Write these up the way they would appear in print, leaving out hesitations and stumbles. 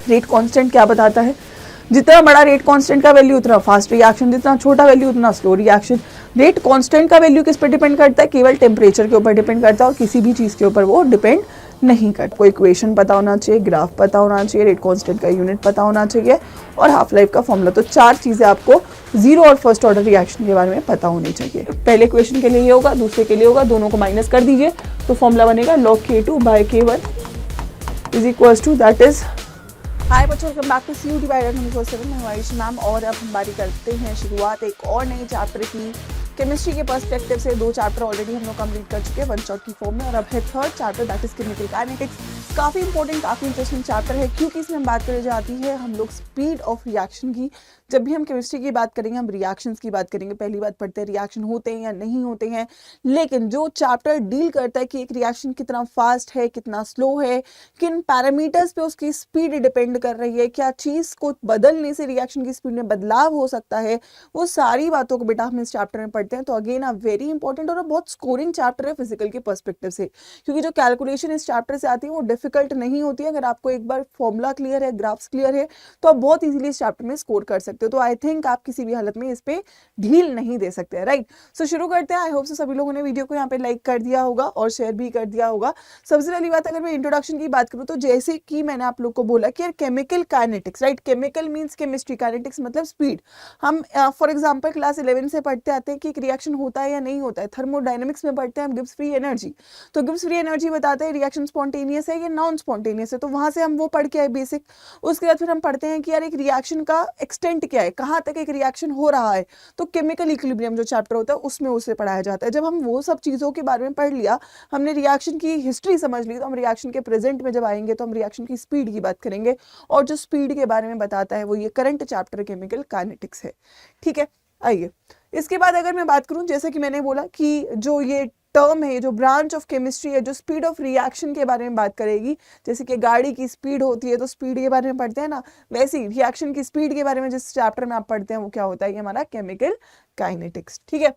Rate constant क्या बताता है, जितना बड़ा रेट कांस्टेंट का वैल्यू उतना फास्ट रिएक्शन, जितना छोटा वैल्यू उतना स्लो रिएक्शन। रेट कांस्टेंट का वैल्यू किस पर डिपेंड करता है, केवल टेम्परेचर के ऊपर डिपेंड करता है और किसी भी चीज़ के ऊपर वो डिपेंड नहीं करता। कोई इक्वेशन पता होना चाहिए, ग्राफ पता होना चाहिए, रेट कांस्टेंट का यूनिट पता होना चाहिए और हाफ लाइफ का फॉर्मूला। तो 4 चीज़ें आपको जीरो और फर्स्ट ऑर्डर रिएक्शन के बारे में पता होनी चाहिए। पहले इक्वेशन के लिए ये होगा, दूसरे के लिए होगा, दोनों को माइनस कर दीजिए तो फॉर्मूला बनेगा log K2 by K1 is equals to that is. Hi बच्चों, welcome back to CU divided 24/7। मैं हूं आयुष मैम और अब हम बारी करते हैं शुरुआत एक और नए चैप्टर की। केमिस्ट्री के पर्सपेक्टिव से 2 चैप्टर ऑलरेडी हम लोग कंप्लीट कर चुके हैं वन शॉट की फॉर्म में और अब है third chapter that is chemical kinetics. काफ़ी इंपॉर्टेंट, काफ़ी इंटरेस्टिंग चैप्टर है क्योंकि इसमें हम बात करी जाती है हम लोग स्पीड ऑफ रिएक्शन की। जब भी हम केमिस्ट्री की बात करेंगे हम रिएक्शंस की बात करेंगे। पहली बात पढ़ते हैं रिएक्शन होते हैं या नहीं होते हैं, लेकिन जो चैप्टर डील करता है कि एक रिएक्शन कितना फास्ट है, कितना स्लो है, किन पैरामीटर्स पे उसकी स्पीड डिपेंड कर रही है, क्या चीज़ को बदलने से रिएक्शन की स्पीड में बदलाव हो सकता है, वो सारी बातों को बेटा हम इस चैप्टर में पढ़ते हैं। तो अगेन अ वेरी इंपॉर्टेंट और बहुत स्कोरिंग चैप्टर है फिजिकल के पर्सपेक्टिव से, क्योंकि जो कैलकुलेशन इस चैप्टर से आती है वो डिफिकल्ट नहीं होती है। अगर आपको एक बार फॉर्मूला क्लियर है, ग्राफ्स क्लियर है, तो आप बहुत इजीली इस चैप्टर में स्कोर कर सकते हो। तो आई थिंक आप किसी भी हालत में इस पे ढील नहीं दे सकते, राइट। सो शुरू करते हैं। आई होप सभी लोगों ने वीडियो को यहाँ पे लाइक कर दिया होगा और शेयर भी कर दिया होगा। सबसे पहली बात, अगर मैं इंट्रोडक्शन की बात करूँ तो जैसे कि मैंने आप लोग को बोला कि यार chemical kinetics, right, chemical means chemistry, kinetics मतलब स्पीड। हम फॉर एग्जाम्पल क्लास 11 से पढ़ते आते हैं कि एक रिएक्शन होता है या नहीं होता है। थर्मोडायनेमिक्स में पढ़ते हैं हम गिब्स फ्री एनर्जी, तो गिब्स फ्री एनर्जी बताते हैं रिएक्शन स्पॉन्टेनियस है या नॉन स्पॉन्टेनियस है, तो वहां से हम वो पढ़ के आए बेसिक। उसके बाद फिर हम पढ़ते हैं कि यार एक रिएक्शन का एक्सटेंट क्या है, कहाँ तक एक रिएक्शन हो रहा है, तो केमिकल इक्विलिब्रियम जो चैप्टर होता है उसमें उसे पढ़ाया जाता है। जब हम वो सब चीज़ों के बारे में पढ़ लिया, हमने रिएक्शन की हिस्ट्री समझ ली, तो हम रिएक्शन के प्रेजेंट में जब आएंगे तो हम रिएक्शन की स्पीड की बात करेंगे और जो स्पीड के बारे में बताता है वो ये करंट चैप्टर केमिकल काइनेटिक्स है, ठीक है। आइए इसके बाद अगर मैं बात करूं, जैसे कि मैंने बोला कि जो ये टर्म है, जो ब्रांच ऑफ केमिस्ट्री है, जो स्पीड ऑफ रिएक्शन के बारे में बात करेगी, जैसे कि गाड़ी की स्पीड होती है तो स्पीड के बारे में पढ़ते हैं ना, वैसे ही रिएक्शन की स्पीड के बारे में जिस चैप्टर में आप पढ़ते हैं वो क्या होता है, ये हमारा केमिकल काइनेटिक्स, ठीक है।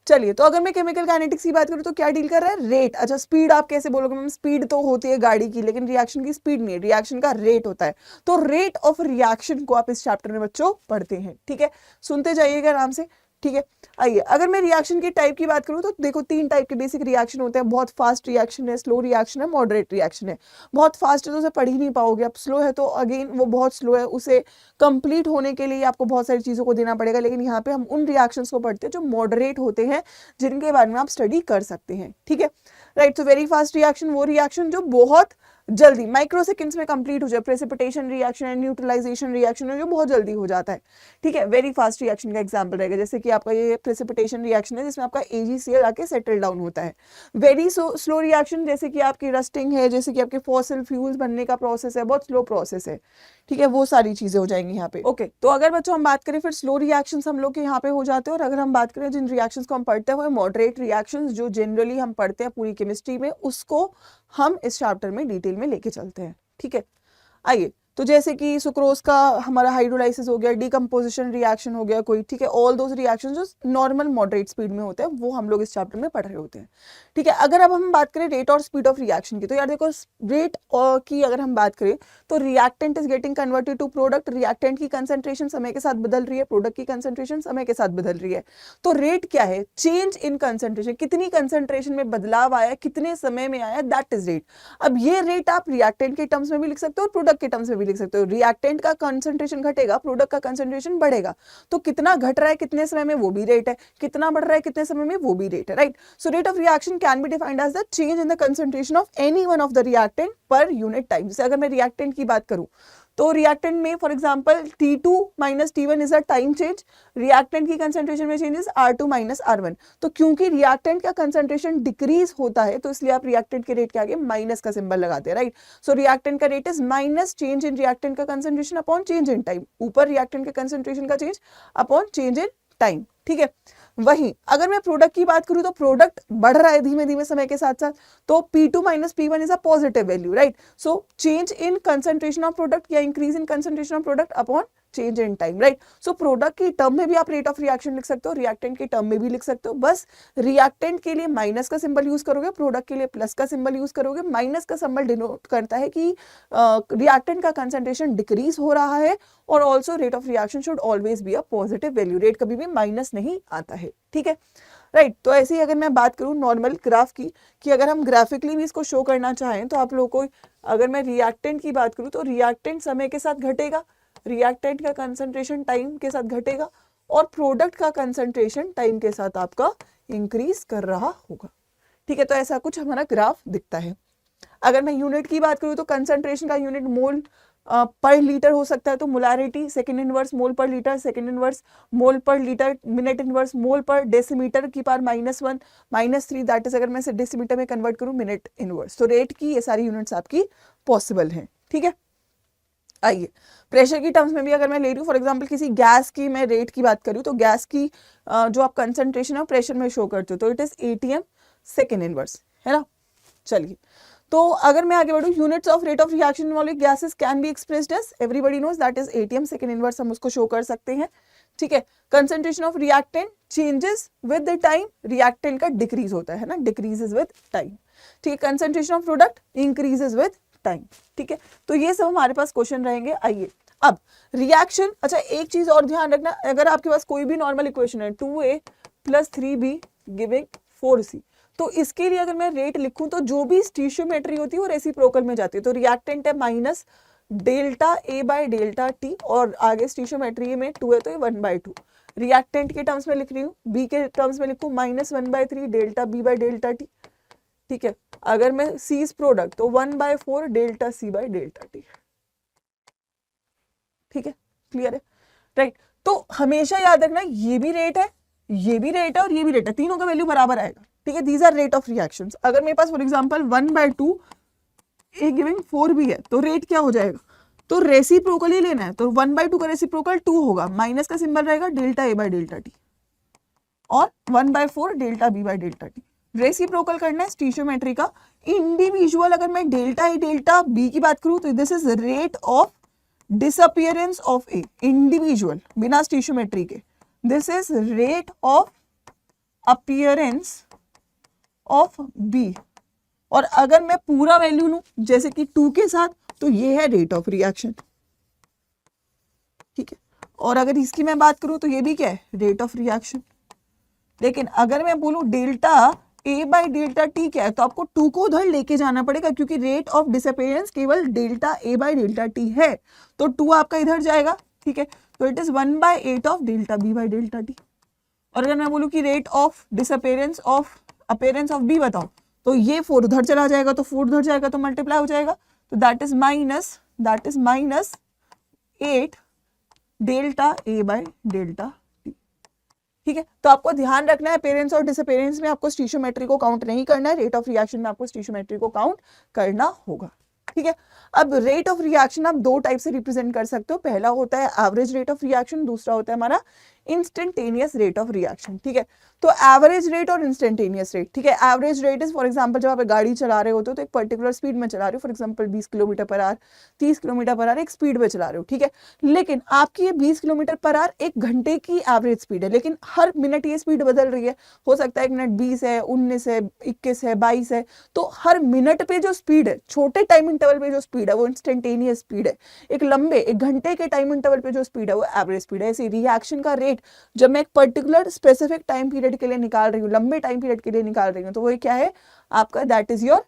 चलिए, तो अगर मैं केमिकल काइनेटिक्स की बात करूं तो क्या डील कर रहा है, रेट। अच्छा, स्पीड आप कैसे बोलोगे मैम, स्पीड तो होती है गाड़ी की लेकिन रिएक्शन की स्पीड नहीं है, रिएक्शन का रेट होता है। तो रेट ऑफ रिएक्शन को आप इस चैप्टर में बच्चों पढ़ते हैं, ठीक है। सुनते जाइएगा आराम से, ठीक है। आइए, अगर मैं रिएक्शन के टाइप की बात करूं तो देखो 3 टाइप के बेसिक रिएक्शन होते हैं। बहुत फास्ट रिएक्शन है, स्लो रिएक्शन है, मॉडरेट रिएक्शन है। बहुत फास्ट है तो उसे पढ़ ही नहीं पाओगे आप, स्लो है तो अगेन वो बहुत स्लो है, उसे कंप्लीट होने के लिए आपको बहुत सारी चीज़ों को देना पड़ेगा। लेकिन यहाँ पे हम उन रिएक्शंस को पढ़ते हैं जो मॉडरेट होते हैं, जिनके बारे में आप स्टडी कर सकते हैं, ठीक है, राइट। तो वेरी फास्ट रिएक्शन वो रिएक्शन जो बहुत जल्दी माइक्रो सेकेंड्स में कंप्लीट हो जाए, प्रेसिपिटेशन रिएक्शन है, न्यूट्रलाइजेशन रिएक्शन है जो बहुत जल्दी हो जाता है, ठीक है। वेरी फास्ट रिएक्शन का एग्जांपल रहेगा जैसे कि आपका ये प्रेसिपिटेशन रिएक्शन है जिसमें आपका AgCl आके सेटल डाउन होता है। वेरी स्लो रिएक्शन जैसे कि आपकी रस्टिंग है, जैसे कि आपके फॉसिल फ्यूल्स बनने का प्रोसेस है, बहुत स्लो प्रोसेस है, ठीक है। वो सारी चीजें हो जाएंगी यहाँ पे, ओके। तो अगर बच्चों हम बात करें फिर स्लो रिएक्शंस हम लोग के यहाँ पे हो जाते हैं, और अगर हम बात करें जिन रिएक्शंस को हम पढ़ते हैं वो मॉडरेट रिएक्शंस जो जनरली हम पढ़ते हैं पूरी केमिस्ट्री में, उसको हम इस चैप्टर में डिटेल में लेके चलते हैं, ठीक है। आइए, तो जैसे कि सुक्रोज का हमारा हाइड्रोलाइसिस हो गया, डिकम्पोजिशन रिएक्शन हो गया कोई, ठीक है। ऑल दोज रिएक्शन जो नॉर्मल मॉडरेट स्पीड में होते हैं वो हम लोग इस चैप्टर में पढ़ रहे होते हैं, ठीक है। अगर अब हम बात करें रेट और स्पीड ऑफ रिएक्शन की, तो यार देखो रेट की अगर हम बात करें तो reactant is getting converted to product, reactant की कंसेंट्रेशन समय के साथ बदल रही है, प्रोडक्ट की कंसेंट्रेशन समय के साथ बदल रही है। तो रेट क्या है, चेंज इन कंसेंट्रेशन, कितनी कंसेंट्रेशन में बदलाव आया, कितने समय में आया, दैट इज रेट। अब ये रेट आप रिएक्टेंट के टर्म्स में भी लिख सकते हो और प्रोडक्ट के टर्म्स में भी लिख सकते हो। रिएक्टेंट का कंसंट्रेशन घटेगा, प्रोडक्ट का कंसंट्रेशन बढ़ेगा, तो कितना घट रहा है कितने समय में वो भी रेट है, कितना बढ़ रहा है कितने समय में वो भी रेट है, right. So rate of reaction can be defined as the change in the concentration of any one of the reactant per unit time. जैसे अगर मैं रिएक्टेंट की बात करूं तो रिएक्टेंट में for example T2 minus T1 is a time change, reactant की concentration में चेंजेस R2 माइनस R1। तो क्योंकि रिएक्टेंट का कंसंट्रेशन डिक्रीज होता है तो इसलिए आप रिएक्टेंट के रेट के आगे माइनस का सिंबल लगाते हैं, राइट। सो रिएक्टेंट का rate is minus change in reactant का concentration upon change in time, ऊपर रिएक्टेंट के कंसंट्रेशन का change upon change in time, ठीक है। वहीं अगर मैं प्रोडक्ट की बात करूं तो प्रोडक्ट बढ़ रहा है धीमे धीमे समय के साथ साथ, तो P2 minus P1 is a positive value, right. So change in concentration of product या increase in concentration of product upon change in time, right. So product की टर्म में भी आप रेट ऑफ रिएक्शन लिख सकते हो, रिएक्टेंट की term में भी लिख सकते हो। बस रिएक्टेंट के लिए माइनस का सिंबल यूज करोगे, प्रोडक्ट के लिए प्लस का सिंबल यूज करोगे। माइनस का सिंबल डिनोट करता है कि रिएक्टेंट का कंसंट्रेशन डिक्रीज हो रहा है, और also rate of reaction should always be a positive value, rate कभी भी माइनस नहीं आता है, ठीक है, राइट। तो ऐसे ही अगर मैं बात करूं नॉर्मल ग्राफ की, कि अगर हम ग्राफिकली भी इसको शो करना चाहें तो आप लोगों को, अगर मैं रिएक्टेंट की बात करूं तो रिएक्टेंट समय के साथ घटेगा, रिएक्टेंट का कंसंट्रेशन टाइम के साथ घटेगा, और प्रोडक्ट का कंसंट्रेशन टाइम के साथ आपका इंक्रीज कर रहा होगा, ठीक है। तो ऐसा कुछ हमारा ग्राफ दिखता है। अगर मैं यूनिट की बात करूं तो कंसंट्रेशन का यूनिट मोल पर लीटर हो सकता है, तो मोलारिटी सेकेंड इनवर्स मोल पर लीटर, सेकेंड इनवर्स मोल पर लीटर, मिनट इनवर्स मोल पर डेसीमीटर की पावर -1 -3, दैट इज अगर मैं इसे डेसीमीटर में कन्वर्ट करूं मिनट इनवर्स। तो रेट की ये सारी यूनिट्स आपकी पॉसिबल हैं, ठीक है। आइए प्रेशर की टर्म्स में भी अगर मैं ले रही हूँ, फॉर एग्जांपल किसी गैस की मैं रेट की बात करूँ, तो गैस की जो आप कंसंट्रेशन है प्रेशर में शो करते हो, तो it is ATM second inverse, है ना। चलिए, तो अगर मैं आगे बढ़ूं, units of rate of reaction involving gases can be expressed as, everybody knows that is ATM second inverse, हम उसको शो कर सकते हैं, ठीक है। Concentration of reactant changes with the time, reactant का डिक्रीज होता है ना, डिक्रीजेस विद टाइम, ठीक है। Concentration of product increases with time, ठीक है। तो ये सब हमारे पास क्वेश्चन रहेंगे। आइए अब रिएक्शन, अच्छा एक चीज और ध्यान रखना, अगर आपके पास कोई भी नॉर्मल इक्वेशन है 2A + 3B गिविंग 4C, तो इसके लिए अगर मैं रेट लिखूं तो जो भी स्टीशियोमेट्री होती है वो रेसिप्रोकल में जाती है, तो रिएक्टेंट है माइनस डेल्टा A/डेल्टा T, और आगे स्टीशियोमेट्री में 2 है तो ये 1/2। रिएक्टेंट के टर्म्स में लिख रही हूँ, B के टर्म्स में लिखूं -1/3 डेल्टा B/डेल्टा T, ठीक है। अगर मैं C इज प्रोडक्ट तो 1/4 डेल्टा C/डेल्टा T, ठीक है, क्लियर है, राइट। तो हमेशा याद रखना ये भी रेट है, ये भी रेट है और ये भी रेट है, तीनों का वैल्यू बराबर आएगा, ठीक है। These are rate of reactions. अगर मेरे पास फॉर एग्जांपल 1/2 A गिविंग 4 भी है तो रेट क्या हो जाएगा, तो रेसिप्रोकल ही लेना है, तो 1/2 का रेसिप्रोकल 2 होगा, माइनस का सिंबल रहेगा डेल्टा A/डेल्टा T, और 1/4 डेल्टा B/डेल्टा T। रेसिप्रोकल करना है स्टीशियोमेट्री का। इंडिविजुअल अगर मैं डेल्टा A डेल्टा B की बात करूं तो this is rate of disappearance of A, individual बिना स्टीशियोमेट्री के, this is rate of appearance of B. और अगर मैं पूरा वैल्यू लूं जैसे कि 2 के साथ, तो ये है रेट ऑफ रिएक्शन, ठीक है। और अगर इसकी मैं बात करूं तो ये भी क्या है, रेट ऑफ रिएक्शन। लेकिन अगर मैं बोलूं डेल्टा A/डेल्टा T क्या है, तो आपको 2 को उधर लेके जाना पड़ेगा, क्योंकि रेट ऑफ डिसअपियरेंस केवल डेल्टा A/डेल्टा T है, तो 2 आपका इधर जाएगा, ठीक है। तो इट इज 1/8 ऑफ डेल्टा B/डेल्टा T। और अगर मैं बोलूं कि rate of disappearance of appearance of B बताओ, तो ये 4 उधर चला जाएगा, तो 4 उधर जाएगा तो मल्टीप्लाई हो जाएगा, तो दैट इज -8 डेल्टा A/डेल्टा T, ठीक है। तो आपको ध्यान रखना है अपीयरेंस और डिसअपियरेंस में आपको स्टीशियोमेट्री को काउंट नहीं करना है, रेट ऑफ रिएक्शन में आपको स्टीशियोमेट्री को काउंट करना होगा, ठीक है। अब रेट ऑफ रिएक्शन आप 2 टाइप से रिप्रेजेंट कर सकते हो, पहला होता है एवरेज रेट ऑफ रिएक्शन, दूसरा होता है हमारा इंस्टेंटेनियस रेट ऑफ रिएक्शन, ठीक है। तो एवरेज रेट और इंस्टेंटेनियस रेट, ठीक है। Average rate is for example जब आप गाड़ी चला रहे होते हो तो एक पर्टिकुलर स्पीड में चला रहे हो, for example 20 kilometre per hour, 30 kilometre per hour एक स्पीड में चला रहे हो, ठीक है। लेकिन आपकी ये 20 किलोमीटर पर आवर एक घंटे की एवरेज स्पीड है, लेकिन हर मिनट ये स्पीड बदल रही है, हो सकता है 1 मिनट 20 है, 19 है, 21 है, 22 है, तो हर मिनट पे जो स्पीड है, छोटे टाइम इंटरवल पे जो स्पीड है वो इंस्टेंटेनियस स्पीड है, एक लंबे 1 घंटे के टाइम इंटरवल पे जो स्पीड है वो एवरेज स्पीड है। ऐसे रिएक्शन का रेट जब मैं एक पर्टिकुलर स्पेसिफिक टाइम पीरियड के लिए निकाल रही हूँ, लंबे टाइम पीरियड के लिए निकाल रही हूँ, तो वो क्या है आपका, that is your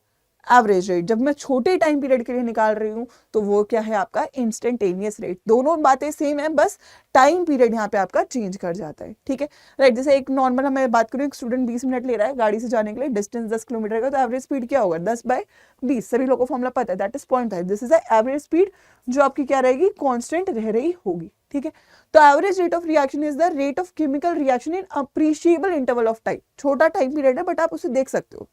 average rate. जब मैं छोटे टाइम पीरियड के लिए निकाल रही हूँ तो वो क्या है आपका इंस्टेंटेनियस रेट। दोनों बातें सेम है, बस टाइम पीरियड यहाँ पे आपका चेंज कर जाता है, ठीक है, राइट। जैसे एक नॉर्मल मैं बात करूँ, एक स्टूडेंट 20 मिनट ले रहा है गाड़ी से जाने के लिए, डिस्टेंस 10 किलोमीटर का, तो एवरेज स्पीड क्या होगा 10/20, सभी लोगों को फॉर्मूला पता है, that is 0.5। This is average speed जो आपकी क्या रहेगी, कॉन्स्टेंट रह रही होगी, ठीक है। तो average rate of reaction is the rate of chemical reaction in appreciable interval of time. छोटा टाइम पीरियड है बट आप उसे देख सकते हो।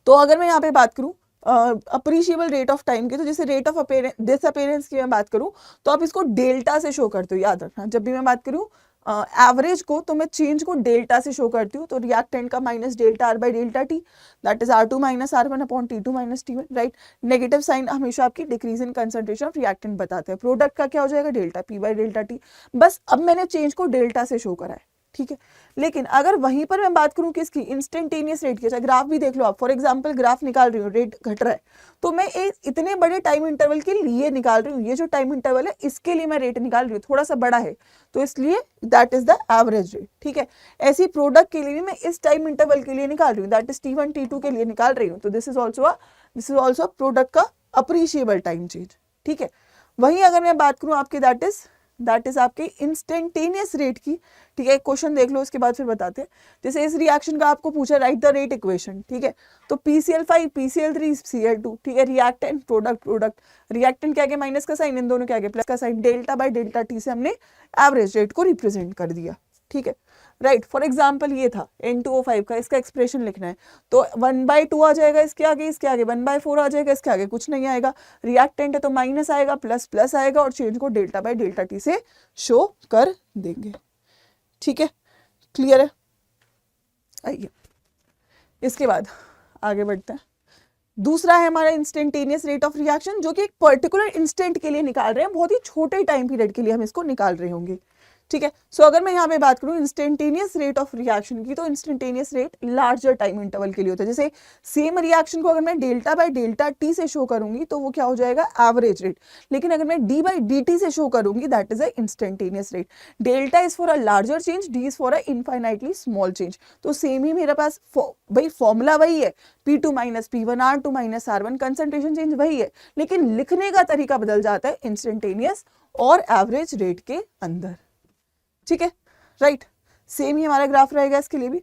तो अगर मैं यहाँ पे बात करूँ अप्रिशिएबल रेट ऑफ टाइम की, तो जैसे रेट ऑफ डिसअपियरेंस की मैं बात करूँ तो आप इसको डेल्टा से शो करते हो, याद रखना। जब भी मैं बात करूँ एवरेज को तो मैं चेंज को डेल्टा से शो करती हूँ, तो रिएक्टेंट का minus delta R by delta T, that is R2 minus R1 upon T2 minus T1, right. Negative sign हमेशा आपकी decrease in concentration of reactant बताते हैं। प्रोडक्ट का क्या हो जाएगा, delta P by delta T. बस अब मैंने चेंज को डेल्टा से शो करा है, ठीक है। लेकिन अगर वहीं पर मैं बात करूं किसकी, इंस्टेंटेनियस रेट की, अच्छा ग्राफ भी देख लो आप, फॉर एग्जांपल ग्राफ निकाल रही हूँ, रेट घट रहा है, तो मैं इतने बड़े टाइम इंटरवल के लिए निकाल रही हूँ, ये जो टाइम इंटरवल है इसके लिए मैं रेट निकाल रही हूँ, थोड़ा सा बड़ा है तो इसलिए that is the average rate, ठीक है। ऐसी प्रोडक्ट के लिए भी मैं इस टाइम इंटरवल के लिए निकाल रही हूँ, दैट इज T1 T2 के लिए निकाल रही हूँ, तो दिस इज ऑल्सो प्रोडक्ट का अप्रिशिएबल टाइम चेंज, ठीक है। वहीं अगर मैं बात करूँ आपके दैट इज आपके इंस्टेंटेनियस रेट की, ठीक है। एक क्वेश्चन देख लो उसके बाद फिर बताते हैं। जैसे इस रिएक्शन का आपको पूछा राइट द रेट इक्वेशन, ठीक है, तो PCl5 PCl3 Cl2, ठीक है, रिएक्टेंट प्रोडक्ट, रिएक्टेंट के आगे माइनस का साइन, इन दोनों के आगे प्लस का sign, delta by delta T से हमने एवरेज रेट को रिप्रेजेंट कर दिया, ठीक है, राइट। फॉर एग्जाम्पल ये था N2O5 का, इसका एक्सप्रेशन लिखना है तो 1/2 आ जाएगा इसके आगे 1/4 आ जाएगा, इसके आगे कुछ नहीं आएगा। रिएक्टेंट है तो माइनस आएगा, प्लस आएगा, और चेंज को डेल्टा बाय डेल्टा टी से शो कर देंगे, ठीक है, क्लियर है। आइए इसके बाद आगे बढ़ते हैं। दूसरा है हमारा इंस्टेंटेनियस रेट ऑफ रिएक्शन, जो कि एक पर्टिकुलर इंस्टेंट के लिए निकाल रहे हैं, बहुत ही छोटे टाइम पीरियड के लिए हम इसको निकाल रहे होंगे, ठीक है। सो अगर मैं यहाँ पे बात करूँ इंस्टेंटेनियस रेट ऑफ रिएक्शन की, तो instantaneous rate larger time interval के लिए होता है। जैसे सेम रिएक्शन को अगर मैं डेल्टा बाय डेल्टा टी से शो करूंगी तो वो क्या हो जाएगा, एवरेज रेट। लेकिन अगर मैं डी बाई डी टी से शो करूंगी that is a instantaneous rate. Delta is for a larger change, D is for a infinitely small change. तो सेम ही मेरे पास भाई फॉर्मूला वही है, P2 minus P1 R2 minus R1, concentration change वही है, लेकिन लिखने का तरीका बदल जाता है इंस्टेंटेनियस और एवरेज रेट के अंदर, ठीक है, राइट। सेम ही हमारा ग्राफ रहेगा इसके लिए भी।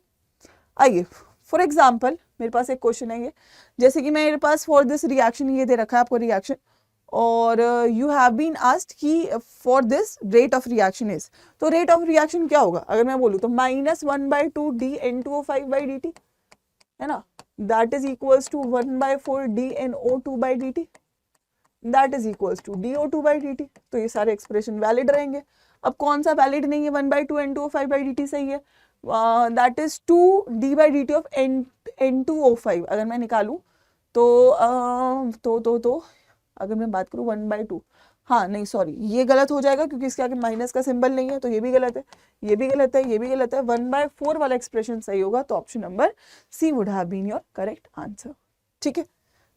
आइए फॉर एग्जाम्पल मेरे पास एक क्वेश्चन है ये, जैसे कि मेरे पास फॉर दिस रिएक्शन ये दे रखा है आपको रिएक्शन, और यू हैव बीन आस्क्ड कि for this rate of reaction is, तो रेट ऑफ रिएक्शन क्या होगा अगर मैं बोलूँ तो -1/2 dN2O5/dt, है ना, that is equals to 1/4 dNO2/dt, that is equals to DO2/dt। तो ये सारे एक्सप्रेशन वैलिड रहेंगे। अब कौन सा वैलिड नहीं है, 1/2 N2O5/dt सही है, that is 2d/dt of N2O5 अगर मैं निकालूं तो अगर मैं बात करूं 1/2, हाँ नहीं सॉरी ये गलत हो जाएगा क्योंकि इसके आगे माइनस का सिंबल नहीं है, तो ये भी गलत है, ये भी गलत है, ये भी गलत है। 1/4 वाला एक्सप्रेशन सही होगा, तो option number C would have been your correct answer, ठीक है,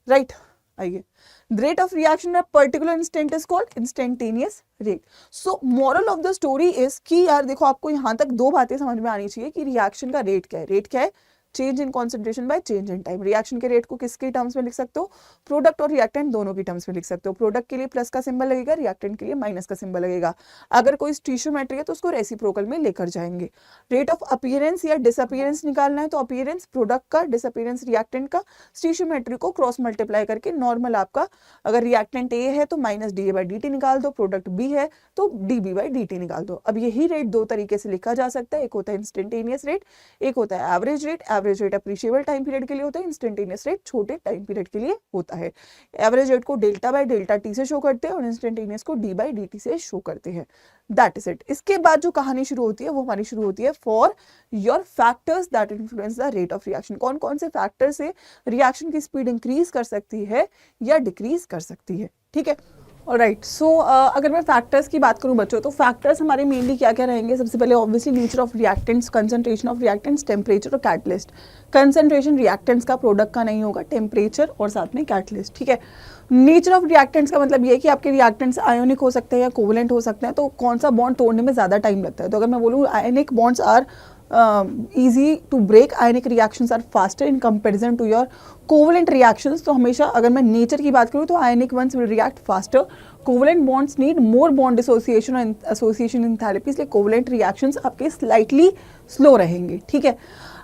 राइट। आइए, rate of reaction at particular instant is called instantaneous rate. So moral of the story is कि यार देखो आपको यहाँ तक दो बातें समझ में आनी चाहिए कि रिएक्शन का रेट क्या है। रेट क्या है, change in concentration by change in time. Reaction के रेट को किसके टर्म्स में लिख सकते हो, प्रोडक्ट और रिएक्टेंट दोनों की टर्म्स में लिख सकते हो। प्रोडक्ट के लिए प्लस का सिंबल लगेगा, रिएक्टेंट के लिए माइनस का सिंबल लगेगा। अगर कोई स्टीशियोमेट्री है तो उसको रेसिप्रोकल में लेकर जाएंगे। रेट ऑफ अपीयरेंस या डिसअपीयरेंस निकालना है तो अपीयरेंस प्रोडक्ट का, डिसअपीयरेंस रिएक्टेंट का, स्टीशियोमेट्री को क्रॉस मल्टीप्लाई करके नॉर्मल आपका, अगर रिएक्टेंट ए है तो -dA/dt निकाल दो, प्रोडक्ट बी है तो dB/dt निकाल दो। अब यही रेट दो तरीके से लिखा जा सकता है, एक होता है इंस्टेंटेनियस रेट, एक होता है average rate. Average rate appreciable time period के लिए होता है, इंस्टेंटेनियस रेट छोटे टाइम पीरियड के लिए होता है। एवरेज रेट को डेल्टा बाय डेल्टा टी से शो करते हैं और इंस्टेंटेनियस को d/dt से शो करते हैं, दैट इज इट। इसके बाद जो कहानी शुरू होती है वो हमारी शुरू होती है for your factors that influence the rate of reaction. कौन कौन से फैक्टर से रिएक्शन की स्पीड इंक्रीज कर सकती है या डिक्रीज कर सकती है, ठीक है। ऑलराइट, सो अगर मैं फैक्टर्स की बात करूं बच्चों, तो फैक्टर्स हमारे मेनली क्या क्या रहेंगे। सबसे पहले obviously nature of reactants, concentration of reactants, temperature और कैटलिस्ट। कंसंट्रेशन रिएक्टेंट्स का, प्रोडक्ट का नहीं होगा, टेम्परेचर और साथ में कैटलिस्ट, ठीक है। नेचर ऑफ रिएक्टेंट्स का मतलब ये है कि आपके रिएक्टेंट्स आयोनिक हो सकते हैं या कोवलेंट हो सकते हैं, तो कौन सा बॉन्ड तोड़ने में ज़्यादा टाइम लगता है। तो अगर मैं बोलूँ ionic bonds are easy to break, ionic reactions are faster in comparison to your covalent reactions। तो हमेशा अगर मैं नेचर की बात करूँ तो ionic ones will react faster, covalent bonds need more bond dissociation and association enthalpy, इसलिए covalent reactions आपके slightly slow रहेंगे, ठीक है।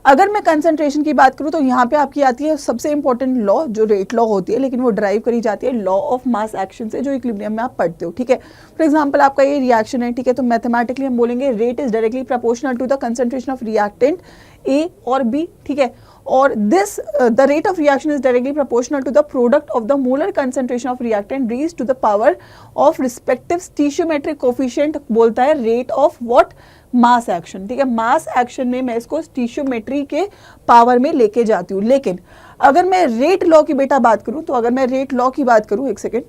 अगर मैं कंसंट्रेशन की बात करूँ तो यहाँ पे आपकी आती है सबसे इंपॉर्टेंट लॉ, जो रेट लॉ होती है, लेकिन वो ड्राइव करी जाती है लॉ ऑफ मास एक्शन से, जो इक्विलिब्रियम में आप पढ़ते हो, ठीक है। फॉर एग्जांपल आपका ये रिएक्शन है, ठीक है, तो मैथमेटिकली हम बोलेंगे rate is directly proportional to the concentration of reactant A और बी, ठीक है। और this the rate of reaction is directly proportional to the product of the molar concentration of reactant raised to the power of respective stoichiometric coefficient, बोलता है rate of what, mass action, ठीक है। Mass action में मैं इसको स्टीशियोमेट्री के power में लेके जाती हूँ। लेकिन अगर मैं रेट लॉ की बेटा बात करूँ, तो अगर मैं रेट लॉ की बात करूँ, एक सेकेंड,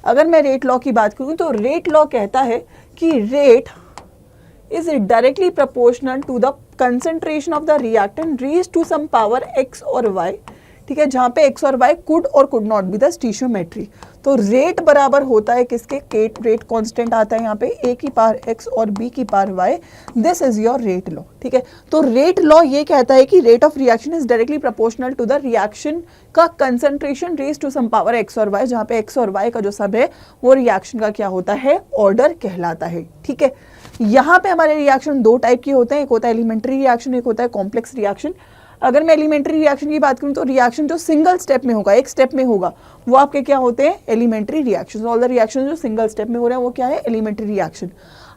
अगर मैं रेट लॉ की बात करूँ तो रेट लॉ कहता है कि rate is directly proportional to the concentration of the reactant raised to some power x और y, ठीक है, जहाँ पे x और y could और could not be the stoichiometry। तो रेट बराबर होता है किसके, रेट कांस्टेंट आता है यहाँ पे a की पावर x और b की power y, this is your rate law, ठीक है। तो रेट लॉ ये कहता है कि rate of reaction is directly proportional to the reaction का concentration raise to some power x और y, जहाँ पे x और y का जो सब है वो रिएक्शन का क्या होता है, ऑर्डर कहलाता है, ठीक है। यहाँ पे हमारे रिएक्शन दो टाइप के होते हैं, एक होता है एलिमेंट्री रिएक्शन, एक होता है कॉम्प्लेक्स रिएक्शन। अगर मैं एलिमेंट्री रिएक्शन की बात करूँ तो रिएक्शन जो सिंगल स्टेप में होगा, एक स्टेप में होगा, वो आपके क्या होते हैं, elementary reaction. All the reaction जो सिंगल स्टेप में हो रहे हैं वो क्या है, एलिमेंट्री रिएक्शन।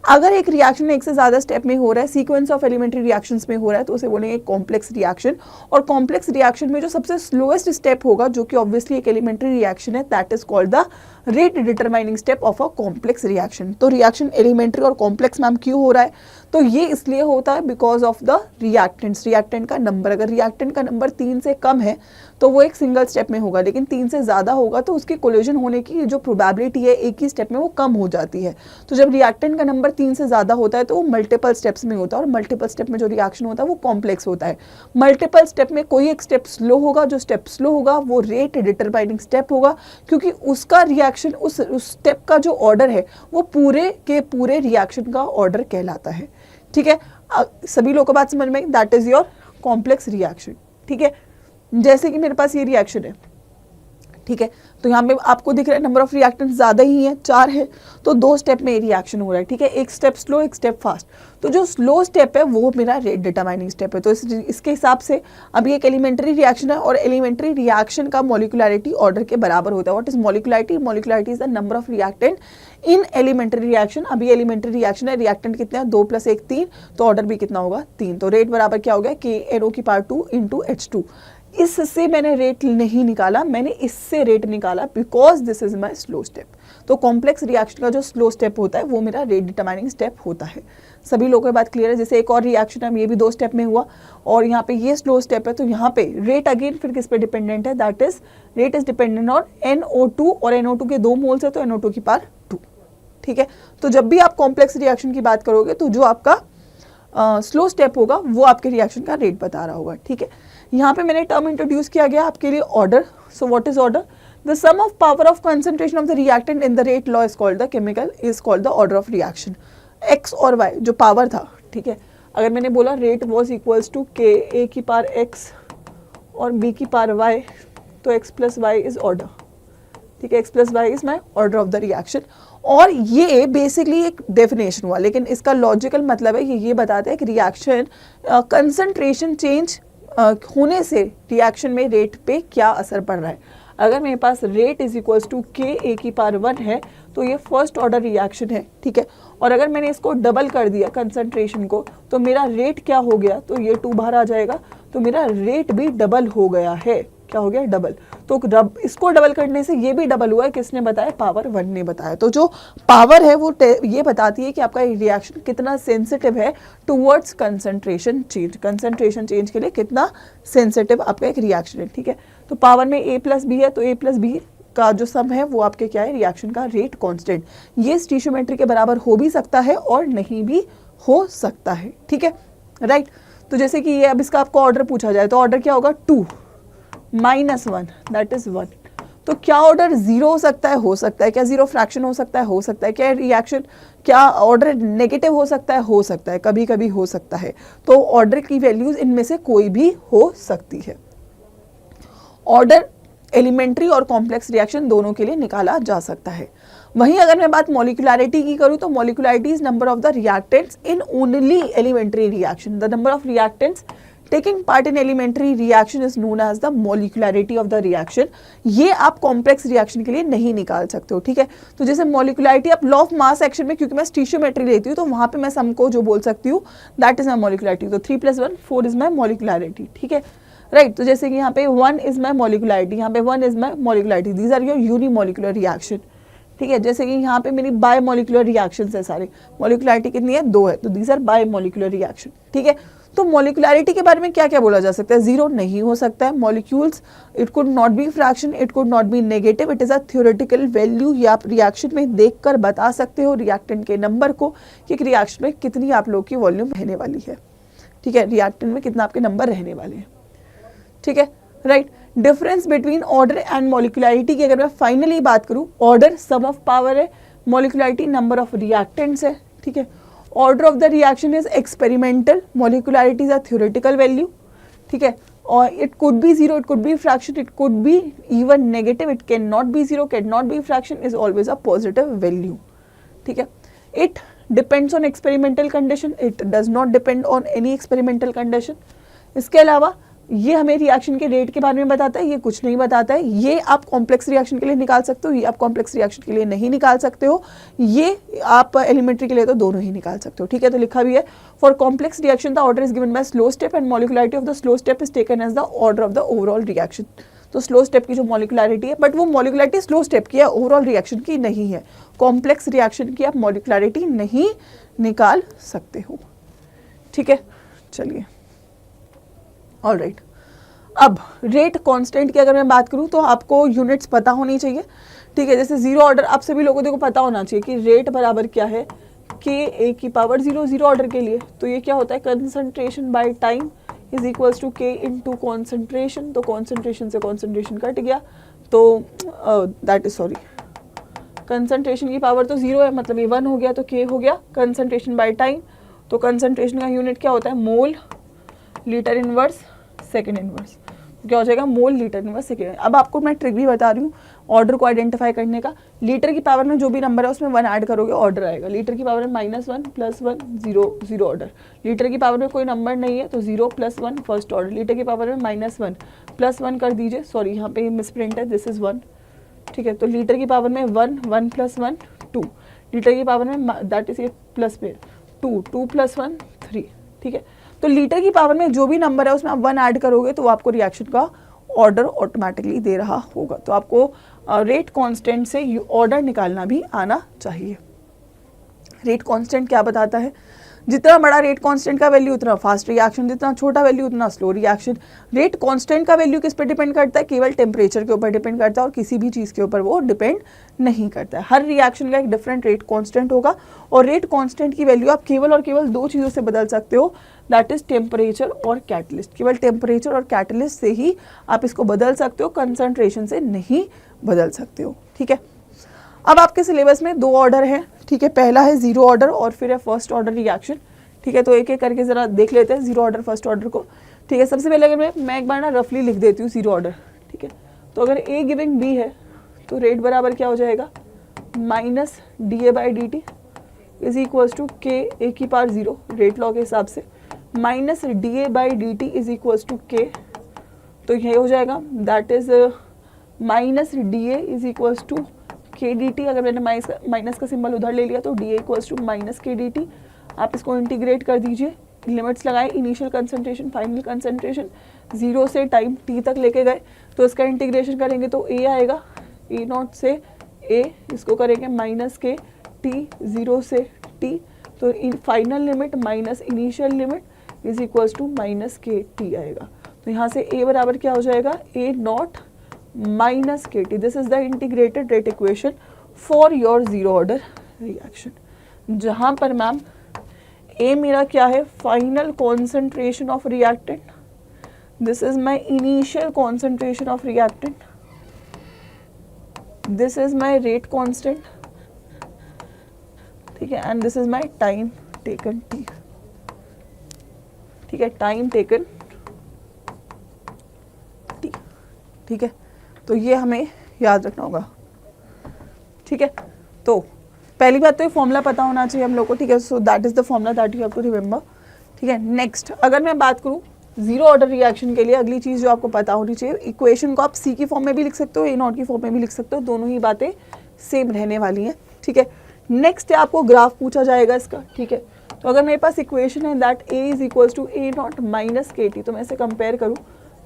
अगर एक रिएक्शन एक से ज्यादा स्टेप में हो रहा है, सीक्वेंस ऑफ एलिमेंट्री रिएक्शंस में हो रहा है, तो उसे बोलेंगे कॉम्प्लेक्स रिएक्शन। और कॉम्प्लेक्स रिएक्शन में जो सबसे स्लोएस्ट स्टेप होगा, जो कि ऑब्वियसली एक एलिमेंट्री रिएक्शन है, that is called the rate determining step of a complex reaction. तो रिएक्शन एलिमेंट्री और कॉम्प्लेक्स मैम क्यों हो रहा है, तो ये इसलिए होता है because of the reactants, reactant का नंबर। अगर रिएक्टेंट का नंबर 3 से कम है तो वो एक सिंगल स्टेप में होगा, लेकिन 3 से ज्यादा होगा तो उसकी कोलिजन होने की जो प्रोबेबिलिटी है एक ही स्टेप में वो कम हो जाती है। तो जब रिएक्टेंट का नंबर 3 से ज्यादा होता है तो वो मल्टीपल स्टेप्स में होता है, और मल्टीपल स्टेप में जो रिएक्शन होता है वो कॉम्प्लेक्स होता है। मल्टीपल स्टेप में कोई एक स्टेप स्लो होगा, जो स्टेप स्लो होगा वो रेट डिटरमाइनिंग स्टेप होगा, क्योंकि उसका रिएक्शन उस स्टेप का जो ऑर्डर है वो पूरे के पूरे रिएक्शन का ऑर्डर कहलाता है, ठीक है। सभी लोगों को बात समझ में, that is your complex reaction, ठीक है। जैसे कि मेरे पास ये रिएक्शन है, ठीक है, तो यहाँ पे आपको दिख रहा है नंबर ऑफ रिएक्टेंट ज्यादा ही है, 4 है, तो 2 स्टेप में रिएक्शन हो रहा है, ठीक है, एक स्टेप स्लो एक स्टेप फास्ट। तो जो स्लो स्टेप है वो मेरा रेट डिटरमाइनिंग स्टेप है। तो इसके हिसाब से अभी एक एलिमेंट्री रिएक्शन है, और एलिमेंट्री रिएक्शन का मॉलिक्युलैरिटी ऑर्डर के बराबर होता है। What is molecularity, molecularity is the number of reactant in elementary reaction. अभी एलिमेंट्री रिएक्शन है, रिएक्टेंट कितने हैं, 2 + 1 3, तो ऑर्डर भी कितना होगा, 3। तो रेट बराबर क्या हो गया, KNO की पावर 2 × H2। इससे मैंने रेट नहीं निकाला, मैंने इससे रेट निकाला because this is my slow step. तो कॉम्प्लेक्स रिएक्शन का जो स्लो स्टेप होता है वो मेरा रेट डिटरमाइनिंग स्टेप होता है। सभी लोगों को बात क्लियर है। जैसे एक और रिएक्शन है, ये भी 2 स्टेप में हुआ, और यहाँ पे ये स्लो स्टेप है, तो यहाँ पे रेट अगेन फिर किस पे डिपेंडेंट है, that is rate is dependent on NO2, और NO2 के 2 मोल्स है तो NO2 की पावर 2, ठीक है। तो जब भी आप कॉम्प्लेक्स रिएक्शन की बात करोगे तो जो आपका स्लो स्टेप होगा वो आपके रिएक्शन का रेट बता रहा होगा, ठीक है। यहाँ पे मैंने टर्म इंट्रोड्यूस किया गया आपके लिए, order. So what is order, the sum of power of concentration of the reactant in the rate law is called the chemical is called the order of reaction. X और Y जो power था, ठीक है, अगर मैंने बोला rate was equals to K A की power x और B की पावर y, तो x + y इज ऑर्डर, ठीक है, x + y is my order of the reaction. और ये बेसिकली एक डेफिनेशन हुआ, लेकिन इसका लॉजिकल मतलब है ये बताता है कि रिएक्शन कंसंट्रेशन चेंज होने से रिएक्शन में रेट पे क्या असर पड़ रहा है। अगर मेरे पास rate is equals to K A की पावर 1 है तो ये फर्स्ट ऑर्डर रिएक्शन है, ठीक है। और अगर मैंने इसको डबल कर दिया कंसंट्रेशन को, तो मेरा रेट क्या हो गया, तो ये 2 बाहर आ जाएगा, तो मेरा रेट भी डबल हो गया है। क्या हो गया, डबल। तो इसको डबल करने से ये भी डबल हुआ है, किसने बताया, पावर 1 ने बताया। तो जो पावर है वो ये बताती है कि आपका रिएक्शन कितना सेंसिटिव है towards concentration change, concentration change के लिए कितना सेंसिटिव आपका एक रिएक्शन है, ठीक है। तो पावर में A + B है, तो A + B का जो सम है वो आपके क्या है, रिएक्शन का रेट कांस्टेंट। ये स्टीशियोमेट्री के बराबर हो भी सकता है और नहीं भी हो सकता है, ठीक है, राइट। तो जैसे कि ये अब इसका आपको ऑर्डर पूछा जाए तो ऑर्डर क्या होगा, 2 - 1 दैट इज 1। तो क्या ऑर्डर 0 हो सकता है, क्या 0 फ्रैक्शन हो सकता है, क्या रिएक्शन, क्या ऑर्डर नेगेटिव हो सकता है, कभी कभी हो सकता है। तो ऑर्डर की वैल्यूज इनमें से कोई भी हो सकती है। ऑर्डर एलिमेंट्री और कॉम्प्लेक्स रिएक्शन दोनों के लिए निकाला जा सकता है। वहीं अगर मैं बात मॉलिक्युलैरिटी की करूं तो molecularity is number of the reactants in only elementary reaction. The number of reactants taking part in elementary reaction is known as the molecularity of the reaction. ये आप कॉम्प्लेक्स रिएक्शन के लिए नहीं निकाल सकते हो, ठीक है। तो जैसे मॉलिक्युलैरिटी आप लॉ ऑफ मास एक्शन में, क्योंकि मैं स्टीशियोमेट्री लेती हूँ तो वहां पे मैं सम को जो बोल सकती हूँ दैट इज माई मॉलिक्युलैरिटी। तो 3 + 1 4 इज माई मॉलिक्युलैरिटी, ठीक है, राइट। तो जैसे कि यहाँ पे 1 इज माई मॉलिक्युलैरिटी, यहाँ पे 1 is my molecularity, these are your unimolecular reaction, ठीक है, जैसे कि यहाँ पे मेरी बाय मॉलिक्यूलर रिएक्शंस है सारे, मॉलिक्युलरिटी कितनी है 2 है, तो these are bimolecular reaction. ठीक है, तो मॉलिक्युलरिटी के बारे में क्या क्या बोला जा सकता है, जीरो नहीं हो सकता है, molecules it could not be fraction, it could not be negative, it is a theoretical value. ये आप रिएक्शन में देखकर बता सकते हो रिएक्टेंट के नंबर को कि एक रिएक्शन में कितनी आप लोग की वॉल्यूम रहने वाली है। ठीक है, रिएक्टेंट में कितना आपके नंबर रहने वाले हैं। ठीक है, right. Difference between order and molecularity की अगर मैं फाइनली बात करूं, ऑर्डर सम ऑफ पावर है, मॉलिक्युलरिटी नंबर ऑफ रिएक्टेंट्स है। ठीक है, order of the reaction is experimental, molecularity is a theoretical value. ठीक है, और it could be zero, it could be fraction, it could be even negative, it can not be zero, can not be fraction, is always a positive value. ठीक है, it depends on experimental condition, it does not depend on any experimental condition. इसके अलावा ये हमें reaction के rate के बारे में बताता है, ये कुछ नहीं बताता है। ये आप कॉम्प्लेक्स रिएक्शन के लिए निकाल सकते हो, ये आप कॉम्प्लेक्स रिएक्शन के लिए नहीं निकाल सकते हो, ये आप एलिमेंट्री के लिए तो दोनों ही निकाल सकते हो। ठीक है, तो लिखा भी है for complex reaction the order is given by slow step and molecularity of the slow step is taken as the order of the overall reaction. तो स्लो स्टेप की जो मॉलिक्युलरिटी है, बट वो मॉलिक्युलरिटी स्लो स्टेप की है, ओवरऑल रिएक्शन की नहीं है। कॉम्प्लेक्स रिएक्शन की आप मॉलिक्युलरिटी नहीं निकाल सकते हो। ठीक है, चलिए, ऑलराइट। अब रेट कांस्टेंट की अगर मैं बात करूं तो आपको यूनिट्स पता होनी चाहिए। ठीक है, जैसे जीरो ऑर्डर आप सभी लोगों को पता होना चाहिए कि रेट बराबर क्या है, के ए की पावर जीरो, जीरो ऑर्डर के लिए। तो ये क्या होता है, concentration by time is equals to K into concentration. तो कॉन्सेंट्रेशन से कॉन्सेंट्रेशन कट गया, तो दैट इज सॉरी, कंसंट्रेशन की पावर तो जीरो है, मतलब ये 1 हो गया, तो के हो गया कंसंट्रेशन बाय टाइम। तो कंसंट्रेशन का यूनिट क्या होता है, mole litre inverse second inverse. क्या हो जाएगा, मोल लीटर इनवर्स सेकेंड। अब आपको मैं ट्रिक भी बता रही हूँ ऑर्डर को आइडेंटिफाई करने का। लीटर की पावर में जो भी नंबर है उसमें 1 ऐड करोगे, ऑर्डर आएगा। लीटर की पावर में -1 +1 0 0 ऑर्डर। लीटर की पावर में कोई नंबर नहीं है तो 0 + 1 फर्स्ट ऑर्डर। लीटर की पावर में -1 +1 कर दीजिए, सॉरी यहाँ पे मिसप्रिंट है, दिस इज 1। ठीक है, तो लीटर की पावर में 1 1 + 1 2। लीटर की पावर में दैट इज ये प्लस पे 2 2 + 1 3। ठीक है, तो लीटर की पावर में जो भी नंबर है उसमें आप 1 ऐड करोगे तो आपको रिएक्शन का ऑर्डर ऑटोमेटिकली दे रहा होगा। तो आपको रेट कांस्टेंट से ऑर्डर निकालना भी आना चाहिए। रेट कांस्टेंट क्या बताता है, जितना बड़ा रेट कांस्टेंट का वैल्यू उतना फास्ट रिएक्शन, जितना छोटा वैल्यू उतना स्लो रिएक्शन। रेट कांस्टेंट का वैल्यू किस पे डिपेंड करता है, केवल टेम्परेचर के ऊपर डिपेंड करता है और किसी भी चीज़ के ऊपर वो डिपेंड नहीं करता है। हर रिएक्शन का एक डिफरेंट रेट कांस्टेंट होगा और रेट कांस्टेंट की वैल्यू आप केवल और केवल 2 चीज़ों से बदल सकते हो, दैट इज टेम्परेचर और कैटलिस्ट। केवल टेम्परेचर और कैटलिस्ट से ही आप इसको बदल सकते हो, कंसंट्रेशन से नहीं बदल सकते हो। ठीक है, अब आपके सिलेबस में 2 ऑर्डर हैं। ठीक है, पहला है जीरो ऑर्डर और फिर है फर्स्ट ऑर्डर रिएक्शन। ठीक है, तो एक एक करके जरा देख लेते हैं जीरो ऑर्डर फर्स्ट ऑर्डर को। ठीक है, सबसे पहले अगर मैं एक बार ना रफली लिख देती हूँ जीरो ऑर्डर। ठीक है, तो अगर ए गिविंग बी है तो रेट बराबर क्या हो जाएगा, -dA/dt is equals to K A की पावर 0 रेट लॉ के हिसाब से, -dA/dt इज इक्वल्स टू के। तो ये हो जाएगा that is -dA is equals to K D T. अगर मैंने माइनस का सिंबल उधर ले लिया तो dA इक्वल्स टू -KDT। आप इसको इंटीग्रेट कर दीजिए, लिमिट्स लगाए, इनिशियल कंसंट्रेशन फाइनल कंसंट्रेशन 0 से टाइम t तक लेके गए, तो इसका इंटीग्रेशन करेंगे तो a आएगा, A0 से a, इसको करेंगे -k t 0 से t, तो final limit minus initial limit is equals to -KT आएगा। तो यहाँ से a बराबर क्या हो जाएगा, A0 -KT। This is the integrated rate equation for your zero order reaction, जहाँ पर मैम ए मेरा क्या है, final concentration of reactant, this is my initial concentration of reactant, this is my rate constant. ठीक है, and this is my time taken T. ठीक है, time taken T. ठीक है, तो ये हमें याद रखना होगा। ठीक है, तो पहली बात तो ये फॉर्मूला पता होना चाहिए हम लोग को। ठीक है, so that is the formula that you have to remember. ठीक है, नेक्स्ट अगर मैं बात करूँ जीरो ऑर्डर रिएक्शन के लिए, अगली चीज़ जो आपको पता होनी चाहिए, इक्वेशन को आप सी की फॉर्म में भी लिख सकते हो, A0 की फॉर्म में भी लिख सकते हो, दोनों ही बातें सेम रहने वाली हैं। ठीक है, नेक्स्ट है आपको ग्राफ पूछा जाएगा इसका। ठीक है, तो अगर मेरे पास इक्वेशन है that A is equals to A0 -KT, तो मैं इसे कंपेयर करूँ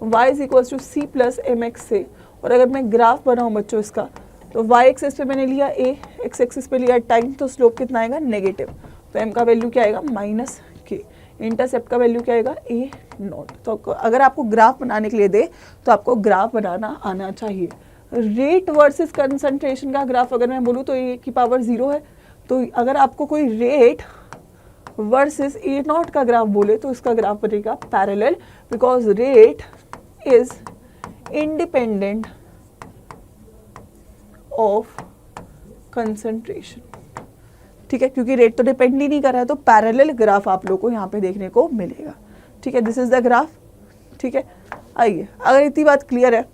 y is equals to C + mx से, और अगर मैं ग्राफ बनाऊँ बच्चों इसका, तो y एक्सिस पे मैंने लिया a, x एक्सिस पे लिया टाइम, तो स्लोप कितना आएगा नेगेटिव, तो m का वैल्यू क्या आएगा माइनस k, इंटरसेप्ट का वैल्यू क्या आएगा a नॉट। तो अगर आपको ग्राफ बनाने के लिए दे तो आपको ग्राफ बनाना आना चाहिए। रेट वर्सेस कंसंट्रेशन का ग्राफ अगर मैं बोलूँ तो a की पावर 0 है, तो अगर आपको कोई रेट वर्सेस ए नॉट का ग्राफ बोले तो इसका ग्राफ बनेगा parallel, because rate is independent of concentration. ठीक है, क्योंकि रेट तो डिपेंड ही नहीं कर रहा है, तो पैरेलल ग्राफ आप लोग को यहाँ पे देखने को मिलेगा। ठीक है, दिस इज द ग्राफ। ठीक है, आइए, अगर इतनी बात क्लियर है,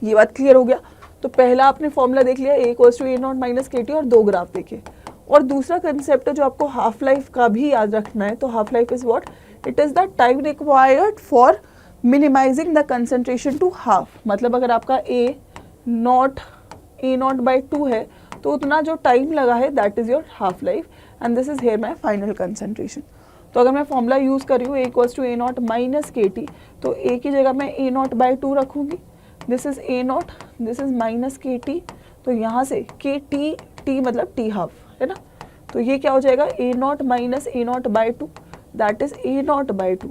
ये बात क्लियर हो गया, तो पहला आपने फॉर्मूला देख लिया a equals to A not minus K T और दो ग्राफ देखे। और दूसरा कंसेप्ट जो आपको हाफ लाइफ का भी याद रखना है, तो half life is what, it is the time required for minimising the concentration to half. मतलब अगर आपका ए नॉट बाई 2 है तो उतना जो टाइम लगा है that is your half life, and this is here my final concentration. तो अगर मैं फॉर्मूला यूज कर रही हूँ a equals to A not minus K T, तो a की जगह मैं ए नॉट बाई 2 रखूंगी, this is A naught, this is minus K T, तो यहाँ से के टी, टी मतलब टी हाफ है ना, तो ये क्या हो जाएगा A not minus A naught by 2, that is A naught by 2।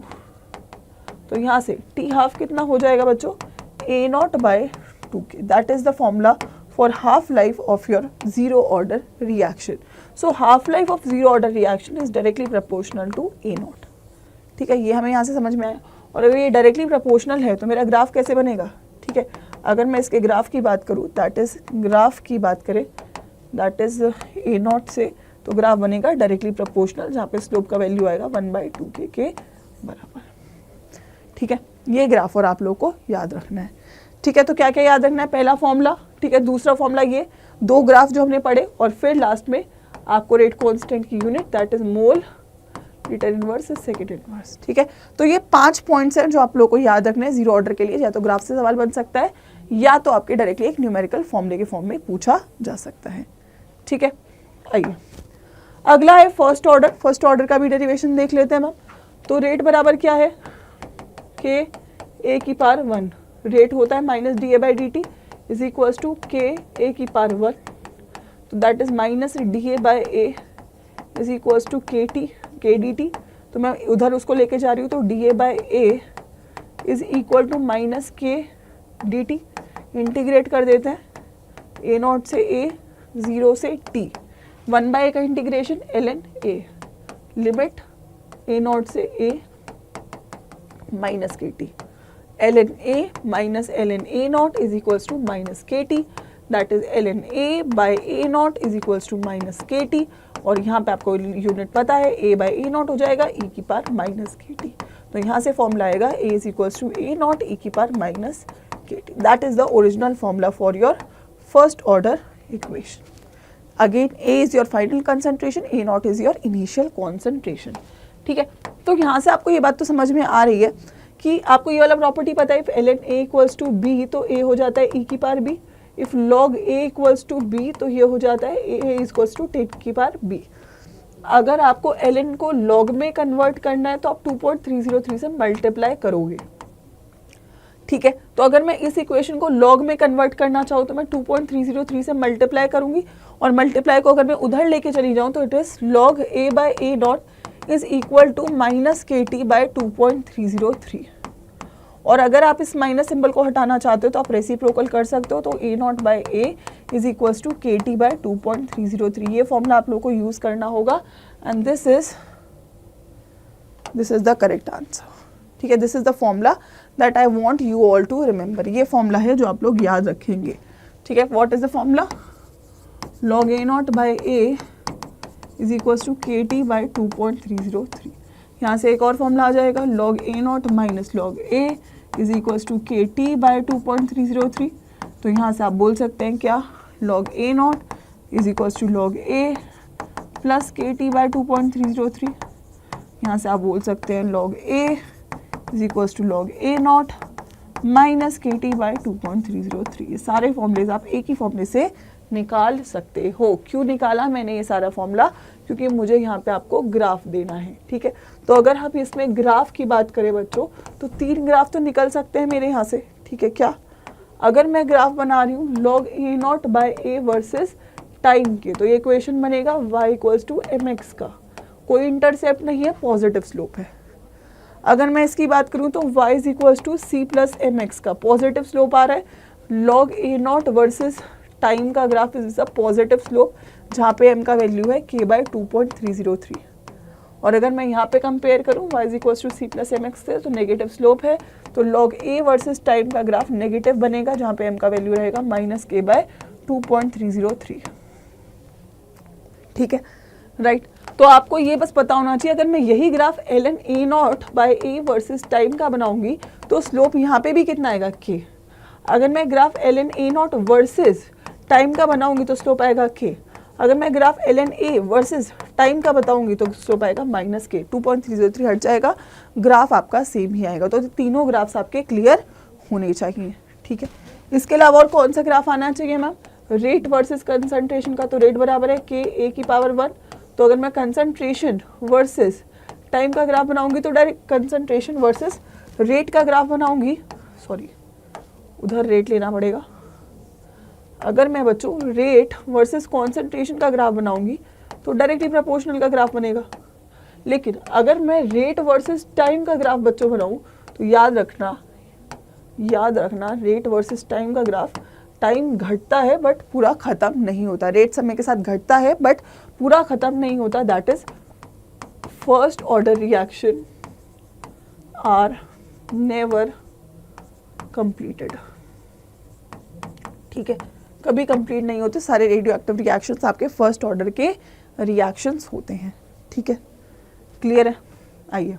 तो यहाँ से टी हाफ कितना हो जाएगा बच्चों, ए naught by 2 K, that is the formula for half life of your zero order reaction. So half life of zero order reaction is directly proportional to A not. ठीक है, ये हमें यहाँ से समझ में आया। और अगर ये डायरेक्टली प्रोपोर्शनल है तो मेरा ग्राफ कैसे बनेगा। ठीक है, अगर मैं इसके ग्राफ की बात करूँ, दैट इज ग्राफ की बात करें, दैट इज ए नॉट से, तो ग्राफ बनेगा डायरेक्टली प्रोपोर्शनल, जहाँ पे स्लोप का वैल्यू आएगा 1/2 के बराबर। ठीक है, ये ग्राफ और आप लोग को याद रखना है। ठीक है, तो क्या क्या याद रखना है, पहला फॉर्मूला, ठीक है, दूसरा फॉर्मूला ये दो ग्राफ जो हमने पढ़े, और फिर लास्ट में आपको रेट कांस्टेंट की unit that is mole, litre inverse is second inverse. ठीक है, तो ये 5 पॉइंट्स हैं जो आप लोग को याद रखने हैं जीरो ऑर्डर के लिए। या तो ग्राफ से सवाल बन सकता है, या तो आपके डायरेक्टली एक न्यूमेरिकल फॉर्मूले के फॉर्म में पूछा जा सकता है। ठीक है, आइए अगला है फर्स्ट ऑर्डर। फर्स्ट ऑर्डर का भी डेरिवेशन देख लेते हैं हम। तो रेट बराबर क्या है, के ए की पावर 1, रेट होता है minus D A by D T is equals to K A की पावर 1, तो that is minus D A by A is equals to K D T. तो मैं उधर उसको लेके जा रही हूँ, तो D A by A is equal to minus K D T. Integrate कर देते हैं, ए नॉट से ए, 0 से टी, 1/a का integration ln a, limit A naught से A minus K T, ln a माइनस ln a not is equals to minus K T, that is ln a by A not is equals to minus K T. और यहाँ पे आपको unit पता है, a by A not हो जाएगा e की पावर माइनस के टी। तो यहाँ से फॉर्मूला आएगा a is equals to A not e की power minus K T. That is the original formula for your first order equation. Again a is your final concentration, a not is your initial concentration. ठीक है, तो यहाँ से आपको ये बात तो समझ में आ रही है कि आपको ये वाला प्रॉपर्टी पता है, if ln a equals to b तो a हो जाता है e की पावर b, if log a equals to b तो ये हो जाता है a इक्वल्स टू 10 की पावर b। अगर आपको ln को log में कन्वर्ट करना है तो आप 2.303 से मल्टीप्लाई करोगे। ठीक है, तो अगर मैं इस इक्वेशन को log में कन्वर्ट करना चाहूँ तो मैं 2.303 से मल्टीप्लाई करूंगी, और मल्टीप्लाई को अगर मैं उधर लेके चली जाऊँ तो it is log a by A not is equal to minus K T by 2.303। और अगर आप इस माइनस सिंबल को हटाना चाहते हो तो आप रेसिप्रोकल कर सकते हो, तो A naught by A is equals to K T by 2.303। ये फॉर्मूला आप लोग को यूज करना होगा, and this is the correct answer. ठीक है, this is the formula that I want you all to remember. ये फॉर्मूला है जो आप लोग याद रखेंगे। ठीक है, what is the formula, log a naught by A is equals to K T by 2.303। यहाँ से एक और फॉर्मूला आ जाएगा, log a not minus log a is equals to K T by 2.303। तो यहाँ से आप बोल सकते हैं क्या, log a not is equals to log a plus K T by 2.303। यहाँ से आप बोल सकते हैं log a is equals to log a not minus K T by 2.303। ये सारे फॉर्मूलेज आप एक ही फॉर्मूले से निकाल सकते हो। क्यों निकाला मैंने ये सारा फॉर्मूला, क्योंकि मुझे यहाँ पे आपको ग्राफ देना है। ठीक है, तो अगर हम इसमें ग्राफ की बात करें बच्चों, तो 3 ग्राफ तो निकल सकते हैं मेरे यहाँ से। ठीक है, क्या अगर मैं ग्राफ बना रही हूँ log A not by A versus time के, तो ये इक्वेशन बनेगा y equals to M X का, कोई इंटरसेप्ट नहीं है, पॉजिटिव स्लोप है। अगर मैं इसकी बात करूँ तो y is equals to C plus M X का, पॉजिटिव स्लोप आ रहा है, log A naught versus time का graph is a positive slope, जहाँ पे m का वैल्यू है k बाय 2.303। और अगर मैं यहाँ पे कंपेयर करूँ y is equals to C plus M X से, तो नेगेटिव स्लोप है, तो log a वर्सेस टाइम का ग्राफ नेगेटिव बनेगा, जहाँ पे m का वैल्यू रहेगा माइनस k बाय 2.303। ठीक है, राइट। तो आपको ये बस पता होना चाहिए, अगर मैं यही graph ln a not by A versus time का बनाऊंगी तो स्लोप यहाँ पे भी कितना आएगा k। अगर मैं graph ln a not versus time का बनाऊंगी तो स्लोप आएगा k। अगर मैं graph ln a versus time का बताऊंगी तो स्लोप आएगा माइनस k, 2.303 हट जाएगा, ग्राफ आपका सेम ही आएगा। तो तीनों ग्राफ्स आपके क्लियर होने चाहिए। ठीक है, इसके अलावा और कौन सा ग्राफ आना चाहिए मैम? रेट वर्सेस कंसंट्रेशन का, तो रेट बराबर है k a की पावर 1। तो अगर मैं कंसंट्रेशन वर्सेस टाइम का ग्राफ बनाऊंगी तो डायरेक्ट कंसंट्रेशन वर्सेस रेट का ग्राफ बनाऊंगी, सॉरी उधर रेट लेना पड़ेगा। अगर मैं बच्चों रेट वर्सेस कॉन्सेंट्रेशन का ग्राफ बनाऊंगी तो डायरेक्टली प्रोपोर्शनल का ग्राफ बनेगा। लेकिन अगर मैं रेट वर्सेस टाइम का ग्राफ बच्चों बनाऊं तो याद रखना रेट वर्सेस टाइम का ग्राफ, टाइम घटता है बट पूरा खत्म नहीं होता, रेट समय के साथ घटता है बट पूरा खत्म नहीं होता, that is first order reaction are never completed. ठीक है, कभी कंप्लीट नहीं होते, सारे रेडियो एक्टिव रिएक्शंस आपके फर्स्ट ऑर्डर के रिएक्शंस होते हैं। ठीक है, क्लियर है? आइए,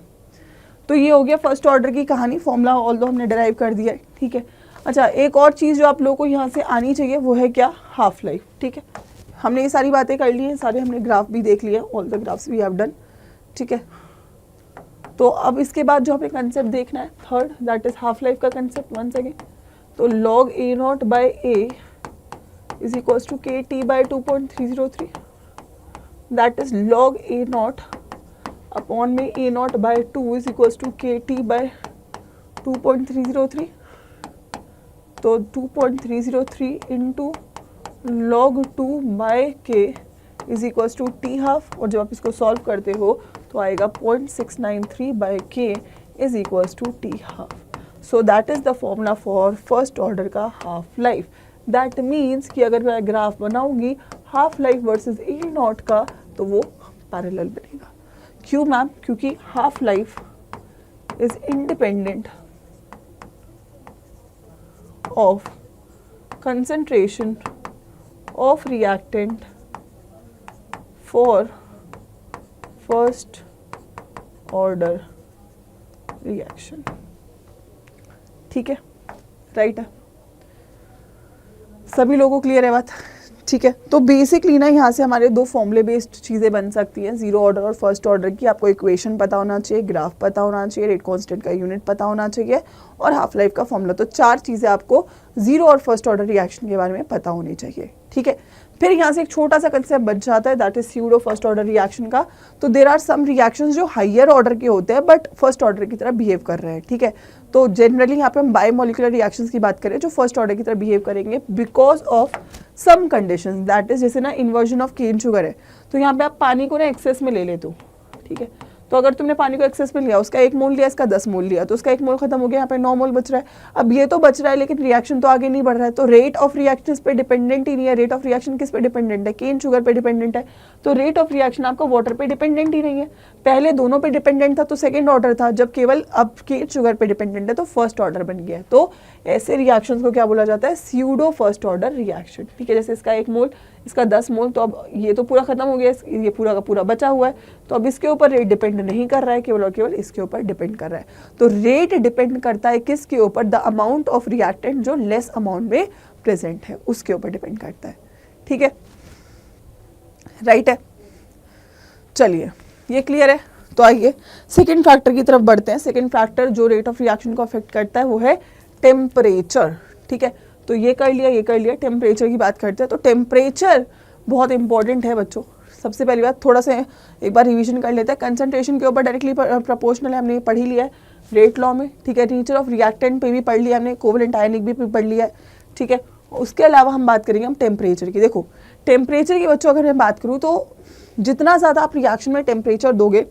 तो ये हो गया फर्स्ट ऑर्डर की कहानी, फॉर्मूला ऑल्दो हमने डिराइव कर दिया है। ठीक है, अच्छा एक और चीज़ जो आप लोगों को यहाँ से आनी चाहिए वो है क्या? Half life. ठीक है, हमने ये सारी बातें कर ली हैं, सारे हमने ग्राफ भी देख लिया, all the graphs we have done. ठीक है, तो अब इसके बाद जो हमें कंसेप्ट देखना है third, that is half life का कंसेप्ट। वंस अगेन, तो log a नॉट बाय a is equals to kt by 2.303, that is log a naught upon में a naught by 2 is equals to kt by 2.303, तो 2.303 into log 2 by k is equals to t half, और जब आप इसको solve करते हो तो आएगा 0.693 by k is equals to t half. So that is the formula for first order का half life. That means कि अगर मैं ग्राफ बनाऊंगी half life versus A not का तो वो पैरेलल बनेगा। क्यों मैम? क्योंकि half life is independent of concentration of reactant for first order reaction. ठीक है, राइट है, सभी लोगों को क्लियर है बात? ठीक है, तो बेसिकली ना यहाँ से हमारे दो फॉर्मूले बेस्ड चीज़ें बन सकती हैं, जीरो ऑर्डर और फर्स्ट ऑर्डर की। आपको इक्वेशन पता होना चाहिए, ग्राफ पता होना चाहिए, रेट कांस्टेंट का यूनिट पता होना चाहिए और हाफ लाइफ का फॉर्मूला। तो चार चीज़ें आपको जीरो और फर्स्ट ऑर्डर रिएक्शन के बारे में पता होनी चाहिए। ठीक है, फिर यहाँ से एक छोटा सा कंसेप्ट बच जाता है, that is pseudo first order reaction का। तो देर आर सम रिएक्शंस जो हायर ऑर्डर के होते हैं बट फर्स्ट ऑर्डर की तरह बिहेव कर रहे हैं। ठीक है, तो जनरली यहाँ पे हम बायोमोलिकुलर रिएक्शंस की बात करें जो फर्स्ट ऑर्डर की तरह बिहेव करेंगे because of some conditions, that is जैसे ना इन्वर्जन ऑफ केन शुगर है, तो यहाँ पे आप पानी को ना एक्सेस में ले लेते हो। ठीक है, तो अगर तुमने पानी को एक्सेस में लिया, उसका 1 मोल लिया, इसका 10 मोल लिया, तो उसका 1 मोल खत्म हो गया, यहाँ पे 9 मोल बच रहा है। अब ये तो बच रहा है लेकिन रिएक्शन तो आगे नहीं बढ़ रहा है, तो रेट ऑफ रिएक्शन इस पे डिपेंडेंट ही नहीं है। रेट ऑफ रिएक्शन किस पे डिपेंडेंट है? केन शुगर पे डिपेंडेंट है, तो रेट ऑफ रिएक्शन आपका वाटर पे डिपेंडेंट ही नहीं है। पहले दोनों पे डिपेंडेंट था तो सेकेंड ऑर्डर था, जब केवल अब केन शुगर पे डिपेंडेंट है तो फर्स्ट ऑर्डर बन गया है। तो ऐसे रिएक्शंस को क्या बोला जाता है? Pseudo first order reaction. ठीक है, जैसे इसका 1 मोल, इसका 10 मोल, तो अब ये तो पूरा खत्म हो गया, ये पूरा का पूरा बचा हुआ है, तो अब इसके ऊपर रेट डिपेंड नहीं कर रहा है, केवल और केवल इसके ऊपर डिपेंड कर रहा है। तो रेट डिपेंड करता है किसके ऊपर? द अमाउंट ऑफ रिएक्टेंट जो लेस अमाउंट में प्रेजेंट है उसके ऊपर डिपेंड करता है। ठीक है, राइट है, चलिए ये क्लियर है। तो आइए सेकेंड फैक्टर की तरफ बढ़ते हैं। सेकेंड फैक्टर जो रेट ऑफ रिएक्शन को अफेक्ट करता है वो है टेम्परेचर। ठीक है, तो ये कर लिया, टेम्परेचर की बात करते हैं। तो टेम्परेचर बहुत इंपॉर्टेंट है बच्चों। सबसे पहली बात थोड़ा सा एक बार रिवीजन कर लेते हैं। कंसंट्रेशन के ऊपर डायरेक्टली प्रोपोर्शनल है, हमने पढ़ ही लिया है रेट लॉ में। ठीक है, नेचर ऑफ रिएक्टेंट पे भी पढ़ लिया हमने, कोवेलेंट आयनिक भी पढ़ लिया है। ठीक है। उसके अलावा हम बात करेंगे हम टेम्परेचर की। देखो टेम्परेचर की बच्चों अगर मैं बात करूँ तो जितना ज़्यादा आप रिएक्शन में टेम्परेचर दोगे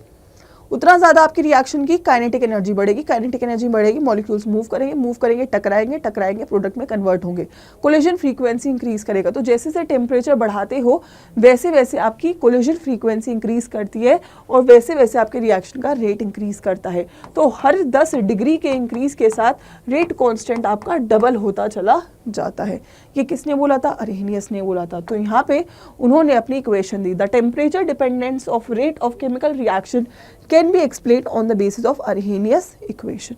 उतना ज़्यादा आपकी रिएक्शन की काइनेटिक एनर्जी बढ़ेगी, काइनेटिक एनर्जी बढ़ेगी, मॉलिक्यूल्स मूव करेंगे, टकराएंगे, प्रोडक्ट में कन्वर्ट होंगे, कोलिजन फ्रीक्वेंसी इंक्रीज करेगा। तो जैसे जैसे टेम्परेचर बढ़ाते हो वैसे वैसे आपकी कोलिजन फ्रीक्वेंसी इंक्रीज करती है और वैसे वैसे आपके रिएक्शन का रेट इंक्रीज करता है। तो हर 10 डिग्री के इंक्रीज के साथ रेट कॉन्स्टेंट आपका डबल होता चला जाता है। ये किसने बोला था? अरहेनियस ने बोला था। तो यहाँ पे उन्होंने अपनी इक्वेशन दी, the temperature dependence of rate of chemical reaction can be explained on the basis of Arrhenius equation.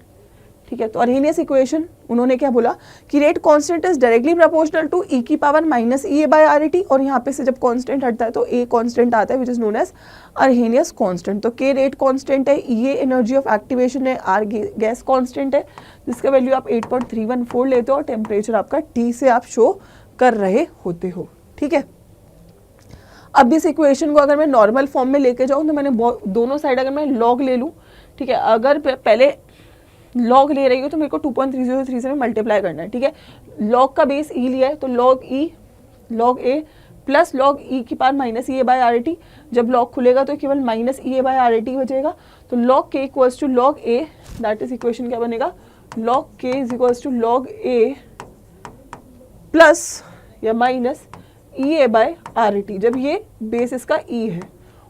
ठीक है, तो अरहेनियस इक्वेशन उन्होंने क्या बोला कि rate constant is directly proportional to E की power minus E A by R A T, और यहाँ पे से जब कांस्टेंट हटता है तो ए कांस्टेंट आता है which is known as Arrhenius constant. तो के रेट कांस्टेंट है, E A energy of activation है, आर गैस कांस्टेंट है जिसका वैल्यू आप 8.314 लेते हो और टेम्परेचर आपका टी से आप शो कर रहे होते हो। ठीक है, अब इस इक्वेशन को अगर मैं नॉर्मल फॉर्म में लेके जाऊँ तो मैंने दोनों साइड अगर मैं लॉग ले लूँ, ठीक है, अगर पहले लॉग ले रही हो तो मेरे को 2.303 से मल्टीप्लाई करना है। ठीक है, लॉग का बेस ई लिया है तो log A plus log E की power minus E A by R A T, जब लॉग खुलेगा तो केवल minus E A by R A T बचेगा। तो log K equals to log A, that is equation क्या बनेगा? Log K is equals to log A plus या minus E A by R A T, जब ये base इसका ई है।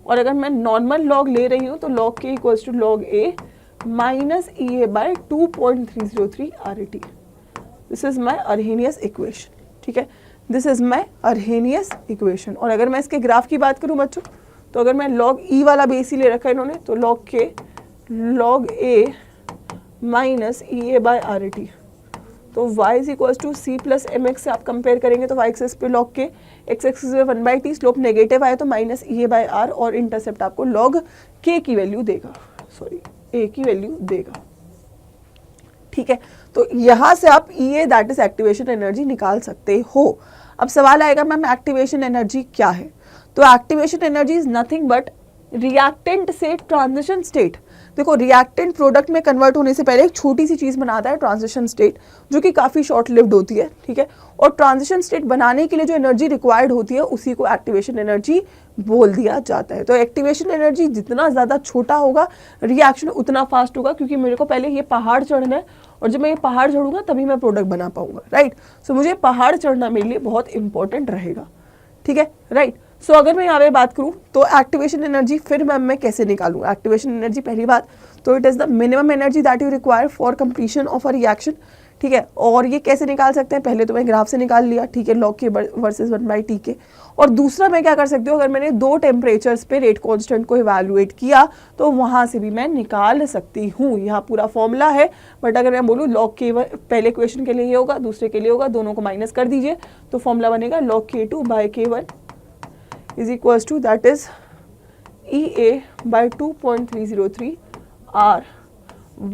और अगर मैं नॉर्मल लॉग ले रही हूँ तो log K equals to log A minus E A by 2.303 R A T. This is my Arrhenius equation. ठीक है, this is my Arrhenius equation. और अगर मैं इसके ग्राफ की बात करूँ बच्चों तो अगर मैं लॉग ई वाला बेस ही ले रखा है इन्होंने, तो log K log A minus E A by R A T, तो y is equals to C plus M X से आप कंपेयर करेंगे तो y एक्सेस पे लॉग के, एक्स एक्सेस पे 1/t, स्लोप नेगेटिव आए तो minus E A by R, और इंटरसेप्ट आपको लॉग के की वैल्यू देगा, सॉरी ए की वैल्यू देगा। ठीक है, तो यहां से आप ई ए दैट इज एक्टिवेशन एनर्जी निकाल सकते हो। अब सवाल आएगा मैम एक्टिवेशन एनर्जी क्या है? तो activation energy is nothing but reactant से ट्रांजिशन स्टेट। देखो रिएक्टेंट प्रोडक्ट में कन्वर्ट होने से पहले एक छोटी सी चीज बनाता है ट्रांजिशन स्टेट, जो कि काफी शॉर्ट लिव्ड होती है। ठीक है, और ट्रांजिशन स्टेट बनाने के लिए जो एनर्जी रिक्वायर्ड होती है उसी को एक्टिवेशन एनर्जी बोल दिया जाता है। तो एक्टिवेशन एनर्जी जितना ज्यादा छोटा होगा रिएक्शन उतना फास्ट होगा, क्योंकि मेरे को पहले ये पहाड़ चढ़ना है और जब मैं ये पहाड़ चढ़ूंगा तभी मैं प्रोडक्ट बना पाऊंगा। राइट, सो मुझे पहाड़ चढ़ना मेरे लिए बहुत इंपॉर्टेंट रहेगा। ठीक है, राइट। सो अगर मैं यहाँ पे बात करूँ तो एक्टिवेशन एनर्जी फिर मैं कैसे निकालूँ? एक्टिवेशन एनर्जी पहली बात तो it is the minimum energy that you require for completion of a reaction. ठीक है, और ये कैसे निकाल सकते हैं? पहले तो मैं ग्राफ से निकाल लिया, ठीक है, लॉग के वर्सेस 1/t के। और दूसरा मैं क्या कर सकती हूँ, अगर मैंने दो टेम्परेचर्स पे रेट कांस्टेंट को इवैल्यूएट किया तो वहाँ से भी मैं निकाल सकती हूँ। यहाँ पूरा फॉर्मूला है, बट अगर मैं बोलूँ लॉग के पहले क्वेश्चन के लिए ये होगा, दूसरे के लिए होगा, दोनों को माइनस कर दीजिए तो फॉर्मूला बनेगा log K2 by K1 is equals to that is EA by 2.303 R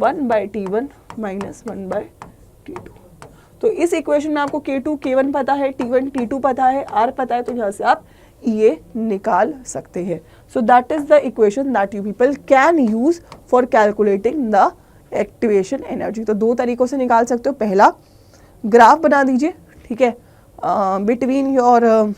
1/T1 minus 1/T2। तो इस इक्वेशन में आपको K2 K1 पता है, T1 T2 पता है, R पता है, तो यहाँ से आप EA निकाल सकते हैं। So that is the equation that you people can use for calculating the activation energy। तो दो तरीकों से निकाल सकते हो। पहला ग्राफ बना दीजिए, ठीक है, बिटवीन योर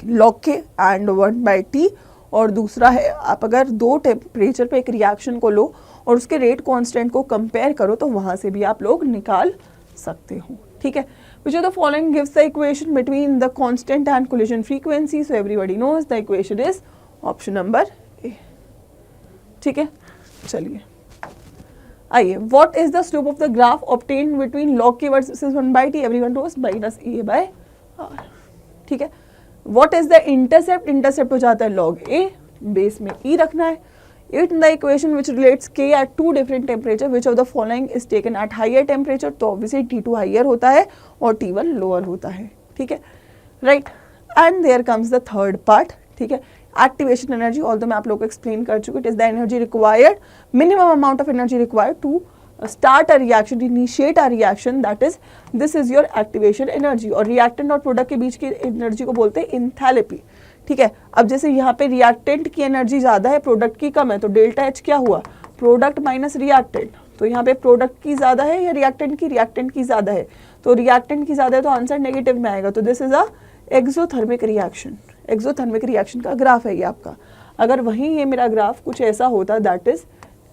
लॉग के एंड 1/t, और दूसरा है आप अगर दो टेम्परेचर पे एक रिएक्शन को लो और उसके रेट कांस्टेंट को कंपेयर करो तो वहां से भी आप लोग निकाल सकते हो। ठीक है, which of the following gives the equation between the constant and collision frequency? So everybody knows the equation is option number A. ठीक है, चलिए आइए, what is the slope of the graph obtained between log K versus 1/t? Everyone knows minus E A by R. ठीक है, what is the intercept? Intercept हो जाता है log ए, base में ई रखना है। It the equation which relates K at two different temperature, which of the following is taken at higher temperature? तो obviously T2 higher होता है और T1 लोअर होता है। ठीक है, right, and there comes the third part. ठीक है, एक्टिवेशन एनर्जी, ऑल्दो मैं आप लोगों को एक्सप्लेन कर चुकी, it is the energy required, minimum amount of energy required to start a reaction, initiate a reaction, that is this is your activation energy। और reactant और प्रोडक्ट के बीच की एनर्जी को बोलते हैं इंथैल्पी। ठीक है, अब जैसे यहाँ पे रिएक्टेंट की एनर्जी ज्यादा है, प्रोडक्ट की कम है, तो डेल्टा H क्या हुआ? प्रोडक्ट माइनस रिएक्टेंट, तो यहाँ पे प्रोडक्ट की ज़्यादा है या रिएक्टेंट की ज़्यादा है, तो रिएक्टेंट की ज़्यादा है तो आंसर नेगेटिव में आएगा। तो this is a exothermic reaction. Exothermic reaction का ग्राफ है ये आपका। अगर वहीं ये मेरा ग्राफ कुछ ऐसा होता, दैट इज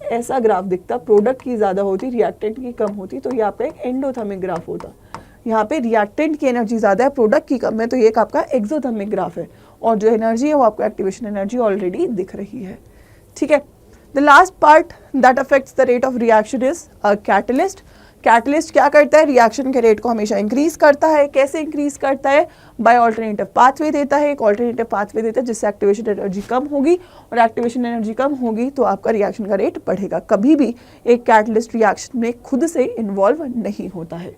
ऐसा ग्राफ दिखता, प्रोडक्ट की ज़्यादा होती, रिएक्टेंट की कम होती, तो ये आपका एक एंडोथर्मिक ग्राफ होता। यहाँ पे रिएक्टेंट की एनर्जी ज़्यादा है, प्रोडक्ट की कम है, तो ये एक आपका एक्सोथर्मिक ग्राफ है। और जो एनर्जी है वो आपको एक्टिवेशन एनर्जी ऑलरेडी दिख रही है। ठीक है, the last part that affects the rate of reaction is a catalyst. Catalyst क्या करता है? रिएक्शन के रेट को हमेशा इंक्रीज करता है। कैसे इंक्रीज करता है? बाय ऑल्टरनेटिव पाथवे देता है, एक ऑल्टरनेटिव पाथवे देता है जिससे एक्टिवेशन एनर्जी कम होगी, और एक्टिवेशन एनर्जी कम होगी तो आपका रिएक्शन का रेट बढ़ेगा। कभी भी एक कैटलिस्ट रिएक्शन में खुद से इन्वॉल्व नहीं होता है।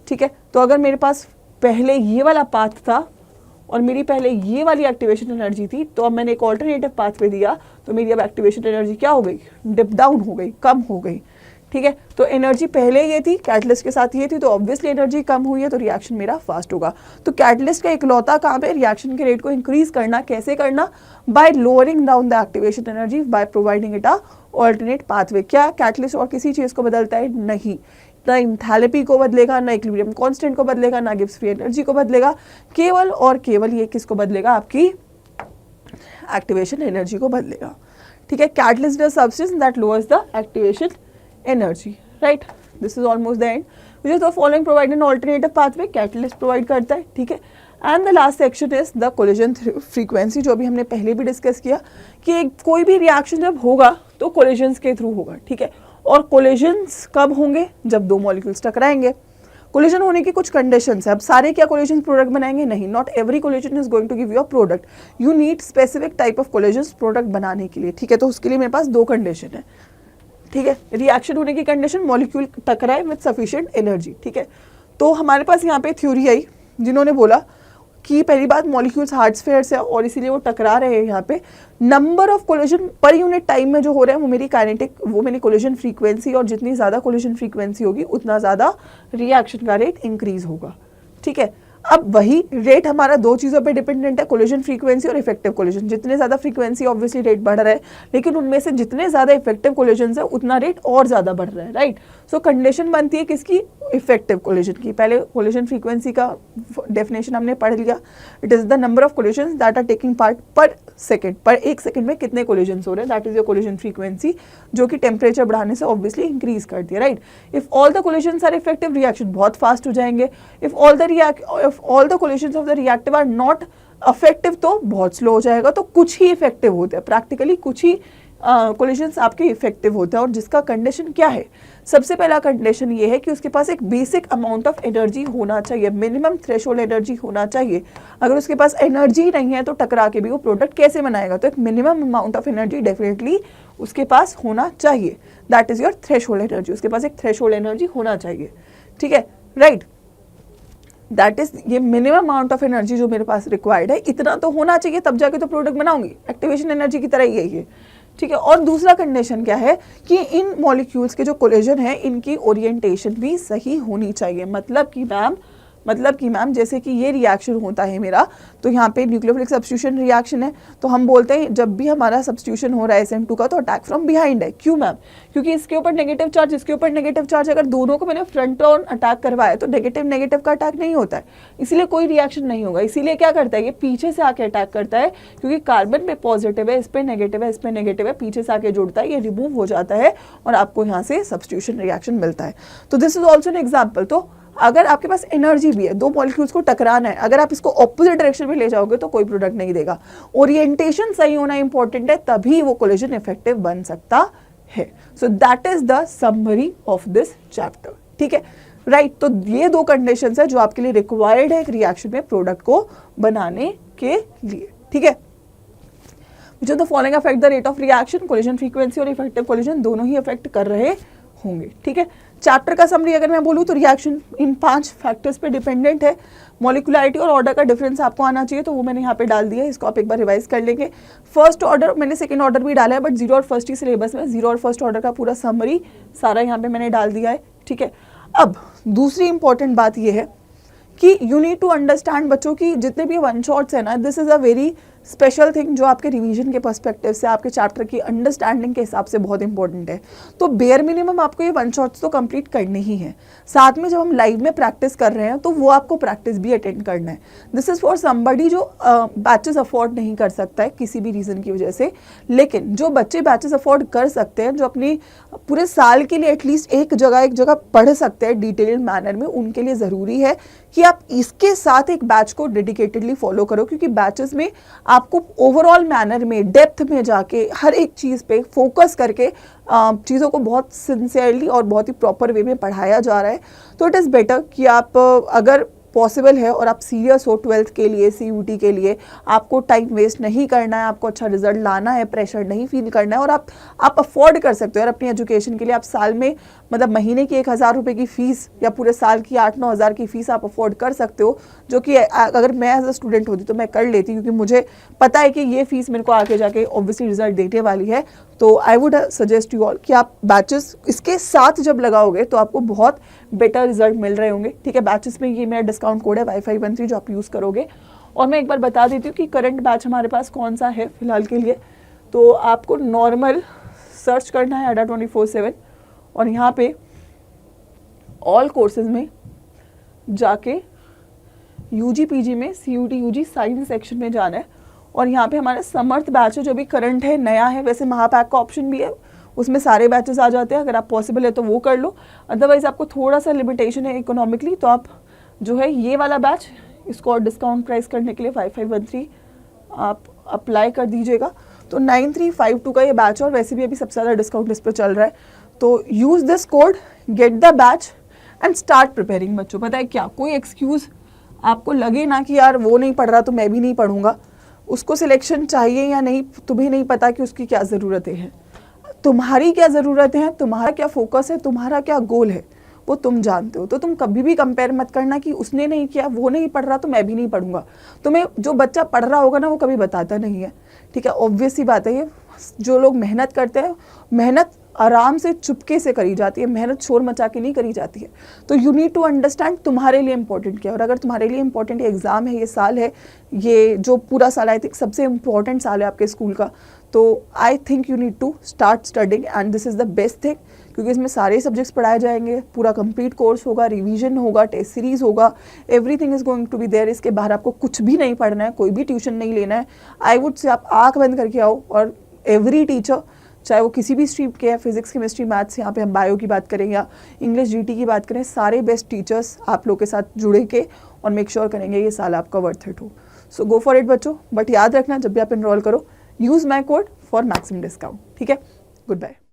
ठीक है, तो अगर मेरे पास पहले ये वाला पाथ था और मेरी पहले ये वाली एक्टिवेशन एनर्जी थी, तो अब मैंने एक ऑल्टरनेटिव पाथवे दिया, तो मेरी अब एक्टिवेशन एनर्जी क्या हो गई? डिप डाउन हो गई, कम हो गई। ठीक है, तो एनर्जी पहले ये थी, कैटलिस्ट के साथ ये थी, तो ऑब्वियसली एनर्जी कम हुई है, तो रिएक्शन मेरा फास्ट होगा। तो कैटलिस्ट का इकलौता काम है रिएक्शन के रेट को इंक्रीज करना। कैसे करना? Bye lowering down the activation energy by providing it a alternate pathway. क्या कैटलिस्ट और किसी चीज को बदलता है? नहीं, ना इंथैल्पी को बदलेगा, ना इक्विलिब्रियम कांस्टेंट को बदलेगा, ना गिब्स फ्री एनर्जी को बदलेगा, केवल और केवल ये किसको बदलेगा? आपकी एक्टिवेशन एनर्जी को बदलेगा। ठीक है, catalyst is substance that lowers the activation energy. Right, this is almost the end. Which is the following provide an alternative pathway? Catalyst provide करता है। ठीक है, and the last section is the collision frequency, जो अभी हमने पहले भी discuss किया कि कोई भी रिएक्शन जब होगा तो कोलिजन्स के थ्रू होगा। ठीक है, और कोलिजन्स कब होंगे? जब दो मॉलिक्यूल्स टकराएंगे। कोलिजन होने की कुछ कंडीशंस है। अब सारे क्या कोलिजन प्रोडक्ट बनाएंगे? नहीं, not every collision is going to give you a product. You need specific type of collisions product बनाने के लिए। ठीक है, तो उसके लिए मेरे पास दो कंडीशन है। ठीक है, रिएक्शन होने की कंडीशन, मॉलिक्यूल टकराए विद सफिशिएंट एनर्जी। ठीक है, तो हमारे पास यहाँ पे थ्योरी आई जिन्होंने बोला कि पहली बात मॉलिक्यूल्स हार्ड स्फीयर्स है और इसीलिए वो टकरा रहे हैं। यहाँ पे नंबर ऑफ कोलिजन पर यूनिट टाइम में जो हो रहे हैं वो मेरी काइनेटिक, वो मेरी कोलिजन फ्रीक्वेंसी, और जितनी ज़्यादा कोलिजन फ्रीक्वेंसी होगी उतना ज़्यादा रिएक्शन का रेट इंक्रीज होगा। ठीक है, अब वही रेट हमारा दो चीज़ों पे डिपेंडेंट है, कोलिजन फ्रीक्वेंसी और इफेक्टिव कोलिजन। जितने ज़्यादा फ्रीक्वेंसी ऑब्वियसली रेट बढ़ रहा है, लेकिन उनमें से जितने ज़्यादा इफेक्टिव कोलिजन है उतना रेट और ज़्यादा बढ़ रहा है। राइट, सो कंडीशन बनती है किसकी? इफेक्टिव कोलिजन की। पहले कोलिजन फ्रीक्वेंसी का डेफिनेशन हमने पढ़ लिया, it is the number of collisions that are taking part per second. पर एक सेकेंड में कितने कोलिजन्स हो रहे हैं, that is your collision frequency, जो कि टेम्परेचर बढ़ाने से ऑब्वियसली इंक्रीज करती है। Right, if all the collisions are effective, reaction बहुत फास्ट हो जाएंगे। If all the collisions of the reactive are not effective, तो बहुत स्लो हो जाएगा। तो कुछ ही इफेक्टिव होते हैं, प्रैक्टिकली कुछ ही कोलिजन्स आपके इफेक्टिव होते हैं। और जिसका कंडीशन क्या है? सबसे पहला कंडीशन ये है कि उसके पास एक बेसिक अमाउंट ऑफ एनर्जी होना चाहिए, मिनिमम थ्रेशोल्ड एनर्जी होना चाहिए। अगर उसके पास एनर्जी नहीं है तो टकरा के भी वो प्रोडक्ट कैसे बनाएगा? तो एक minimum amount of energy definitely उसके पास होना चाहिए, that is your threshold energy. उसके पास एक थ्रेशोल्ड एनर्जी होना चाहिए। ठीक है, राइट, दैट इज ये मिनिमम अमाउंट ऑफ एनर्जी जो मेरे पास रिक्वायर्ड है, इतना तो होना चाहिए, तब जाके तो प्रोडक्ट बनाऊंगी। एक्टिवेशन एनर्जी की तरह ही है ये। ठीक है, और दूसरा कंडीशन क्या है कि इन मॉलिक्यूल्स के जो कोलिजन है इनकी ओरिएंटेशन भी सही होनी चाहिए। मतलब कि मैम जैसे कि ये रिएक्शन होता है मेरा, तो यहाँ पे न्यूक्लियोफिलिक सब्स्टिट्यूशन रिएक्शन है, तो हम बोलते हैं जब भी हमारा सब्स्टिट्यूशन हो रहा है SN2 का, तो अटैक फ्रॉम बिहाइंड है। क्यों मैम? क्योंकि इसके ऊपर नेगेटिव चार्ज, इसके ऊपर नेगेटिव चार्ज, अगर दोनों को मैंने फ्रंट ऑन अटैक करवाया तो नेगेटिव का अटैक नहीं होता है, इसीलिए कोई रिएक्शन नहीं होगा। इसीलिए क्या करता है, ये पीछे से आके अटैक करता है, क्योंकि कार्बन पे पॉजिटिव है, इस पे नेगेटिव है, इस पे नेगेटिव है, पीछे से आके जुड़ता है, ये रिमूव हो जाता है और आपको यहाँ से सब्स्टिट्यूशन रिएक्शन मिलता है। तो this is also an example. तो अगर आपके पास एनर्जी भी है, दो मॉलिक्यूल्स को टकराना है, अगर आप इसको ऑपोजिट डायरेक्शन में ले जाओगे तो कोई प्रोडक्ट नहीं देगा। ओरिएंटेशन सही होना इंपॉर्टेंट है, तभी वो कोलिजन इफेक्टिव बन सकता है। So that is the summary of this chapter. ठीक है, राइट, तो ये दो कंडीशंस है जो आपके लिए रिक्वायर्ड है एक रिएक्शन में प्रोडक्ट को बनाने के लिए। ठीक है, which of the following affect the rate of reaction? Collision frequency और इफेक्टिव कोलिजन दोनों ही अफेक्ट कर रहे होंगे। ठीक है, चैप्टर का समरी अगर मैं बोलूँ तो रिएक्शन इन 5 फैक्टर्स पे डिपेंडेंट है। मॉलिक्यूलरिटी और ऑर्डर का डिफरेंस आपको आना चाहिए, तो वो मैंने यहाँ पे डाल दिया है, इसको आप एक बार रिवाइज कर लेंगे। फर्स्ट ऑर्डर, मैंने सेकंड ऑर्डर भी डाला है, बट 0 और फर्स्ट ही सिलेबस में, 0 और फर्स्ट ऑर्डर का पूरा समरी सारा यहाँ पे मैंने डाल दिया है। ठीक है, अब दूसरी इंपॉर्टेंट बात ये है कि यू नीड टू अंडरस्टैंड बच्चों की जितने भी वन शॉट्स है ना, this is a very special thing जो आपके रिवीजन के पर्सपेक्टिव से, आपके चैप्टर की अंडरस्टैंडिंग के हिसाब से बहुत इंपॉर्टेंट है। तो बेयर मिनिमम आपको ये 1 शॉट्स तो कंप्लीट करने ही है। साथ में जब हम लाइव में प्रैक्टिस कर रहे हैं तो वो आपको प्रैक्टिस भी अटेंड करना है। दिस इज़ फॉर समबडी जो बैचेस अफोर्ड नहीं कर सकता है किसी भी रीज़न की वजह से। लेकिन जो बच्चे बैचेस अफोर्ड कर सकते हैं, जो अपनी पूरे साल के लिए एटलीस्ट एक जगह पढ़ सकते हैं डिटेल्ड मैनर में, उनके लिए ज़रूरी है कि आप इसके साथ एक बैच को डेडिकेटेडली फॉलो करो, क्योंकि बैचेस में आपको ओवरऑल मैनर में डेप्थ में जाके हर एक चीज़ पे फोकस करके चीज़ों को बहुत सिंसियरली और बहुत ही प्रॉपर वे में पढ़ाया जा रहा है। तो इट इज़ बेटर कि आप अगर पॉसिबल है और आप सीरियस हो 12th के लिए, CUT के लिए, आपको टाइम वेस्ट नहीं करना है, आपको अच्छा रिजल्ट लाना है, प्रेशर नहीं फील करना है, और आप अफोर्ड कर सकते हो और अपनी एजुकेशन के लिए आप साल में मतलब महीने की 1,000 रुपये की फ़ीस या पूरे साल की 8-9 हज़ार की फ़ीस आप अफोर्ड कर सकते हो, जो कि अगर मैं एज अ स्टूडेंट होती तो मैं कर लेती, क्योंकि मुझे पता है कि ये फ़ीस मेरे को आगे जाके ऑब्वियसली रिजल्ट देने वाली है। तो I would suggest you all कि आप बैचेस इसके साथ जब लगाओगे तो आपको बहुत बेटर रिजल्ट मिल रहे होंगे। ठीक है, बैचेस में ये मेरा डिस्काउंट कोड है Y513 जो आप यूज़ करोगे। और मैं एक बार बता देती हूँ कि करंट बैच हमारे पास कौन सा है फिलहाल के लिए। तो आपको नॉर्मल सर्च करना है ADA 24/7 और यहाँ पे ऑल कोर्सेज में जाके UG PG में CUT UG साइंस सेक्शन में जाना है और यहाँ पे हमारा समर्थ बैच है जो भी करंट है, नया है। वैसे महापैक का ऑप्शन भी है, उसमें सारे बैचेस आ जाते हैं। अगर आप पॉसिबल है तो वो कर लो, अदरवाइज़ आपको थोड़ा सा लिमिटेशन है इकोनॉमिकली, तो आप जो है ये वाला बैच इसको और डिस्काउंट प्राइस करने के लिए 5513 आप अप्लाई कर दीजिएगा। तो 9352 का ये बैच है और वैसे भी अभी सबसे ज़्यादा डिस्काउंट इस पर चल रहा है। तो use this code, get the batch and start preparing. बच्चों पता है क्या, कोई एक्सक्यूज़ आपको लगे ना कि यार वो नहीं पढ़ रहा तो मैं भी नहीं पढ़ूंगा, उसको सिलेक्शन चाहिए या नहीं, तुम्हें नहीं पता कि उसकी क्या ज़रूरतें हैं, तुम्हारी क्या ज़रूरतें हैं, तुम्हारा क्या फोकस है, तुम्हारा क्या गोल है, वो तुम जानते हो। तो तुम कभी भी कंपेयर मत करना कि उसने नहीं किया, वो नहीं पढ़ रहा तो मैं भी नहीं पढ़ूंगा। तुम्हें जो बच्चा पढ़ रहा होगा ना वो कभी बताता नहीं है। ठीक है, ऑब्वियस सी बात है ये। जो लोग मेहनत करते हैं, मेहनत आराम से चुपके से करी जाती है, मेहनत शोर मचा के नहीं करी जाती है। तो यू नीड टू अंडरस्टैंड तुम्हारे लिए इंपॉर्टेंट क्या है। और अगर तुम्हारे लिए इंपॉर्टेंट एग्जाम है, ये साल है, ये जो पूरा साल आई थिंक सबसे इम्पॉर्टेंट साल है आपके स्कूल का, तो I think you need to start studying and this is the best thing, क्योंकि इसमें सारे सब्जेक्ट्स पढ़ाए जाएंगे, पूरा कंप्लीट कोर्स होगा, रिवीजन होगा, टेस्ट सीरीज होगा, everything is going to be there. इसके बाहर आपको कुछ भी नहीं पढ़ना है, कोई भी ट्यूशन नहीं लेना है। आई वुड से आप आँख बंद करके आओ और एवरी टीचर, चाहे वो किसी भी स्ट्रीम के हैं, फिजिक्स, केमिस्ट्री, मैथ्स, यहाँ पे हम बायो की बात करें या इंग्लिश GT की बात करें, सारे बेस्ट टीचर्स आप लोग के साथ जुड़े के और मेक श्योर करेंगे ये साल आपका वर्थ इट हो। सो गो फॉर इट बच्चों, बट याद रखना जब भी आप इनरोल करो, use my code for maximum discount. ठीक है, गुड बाय।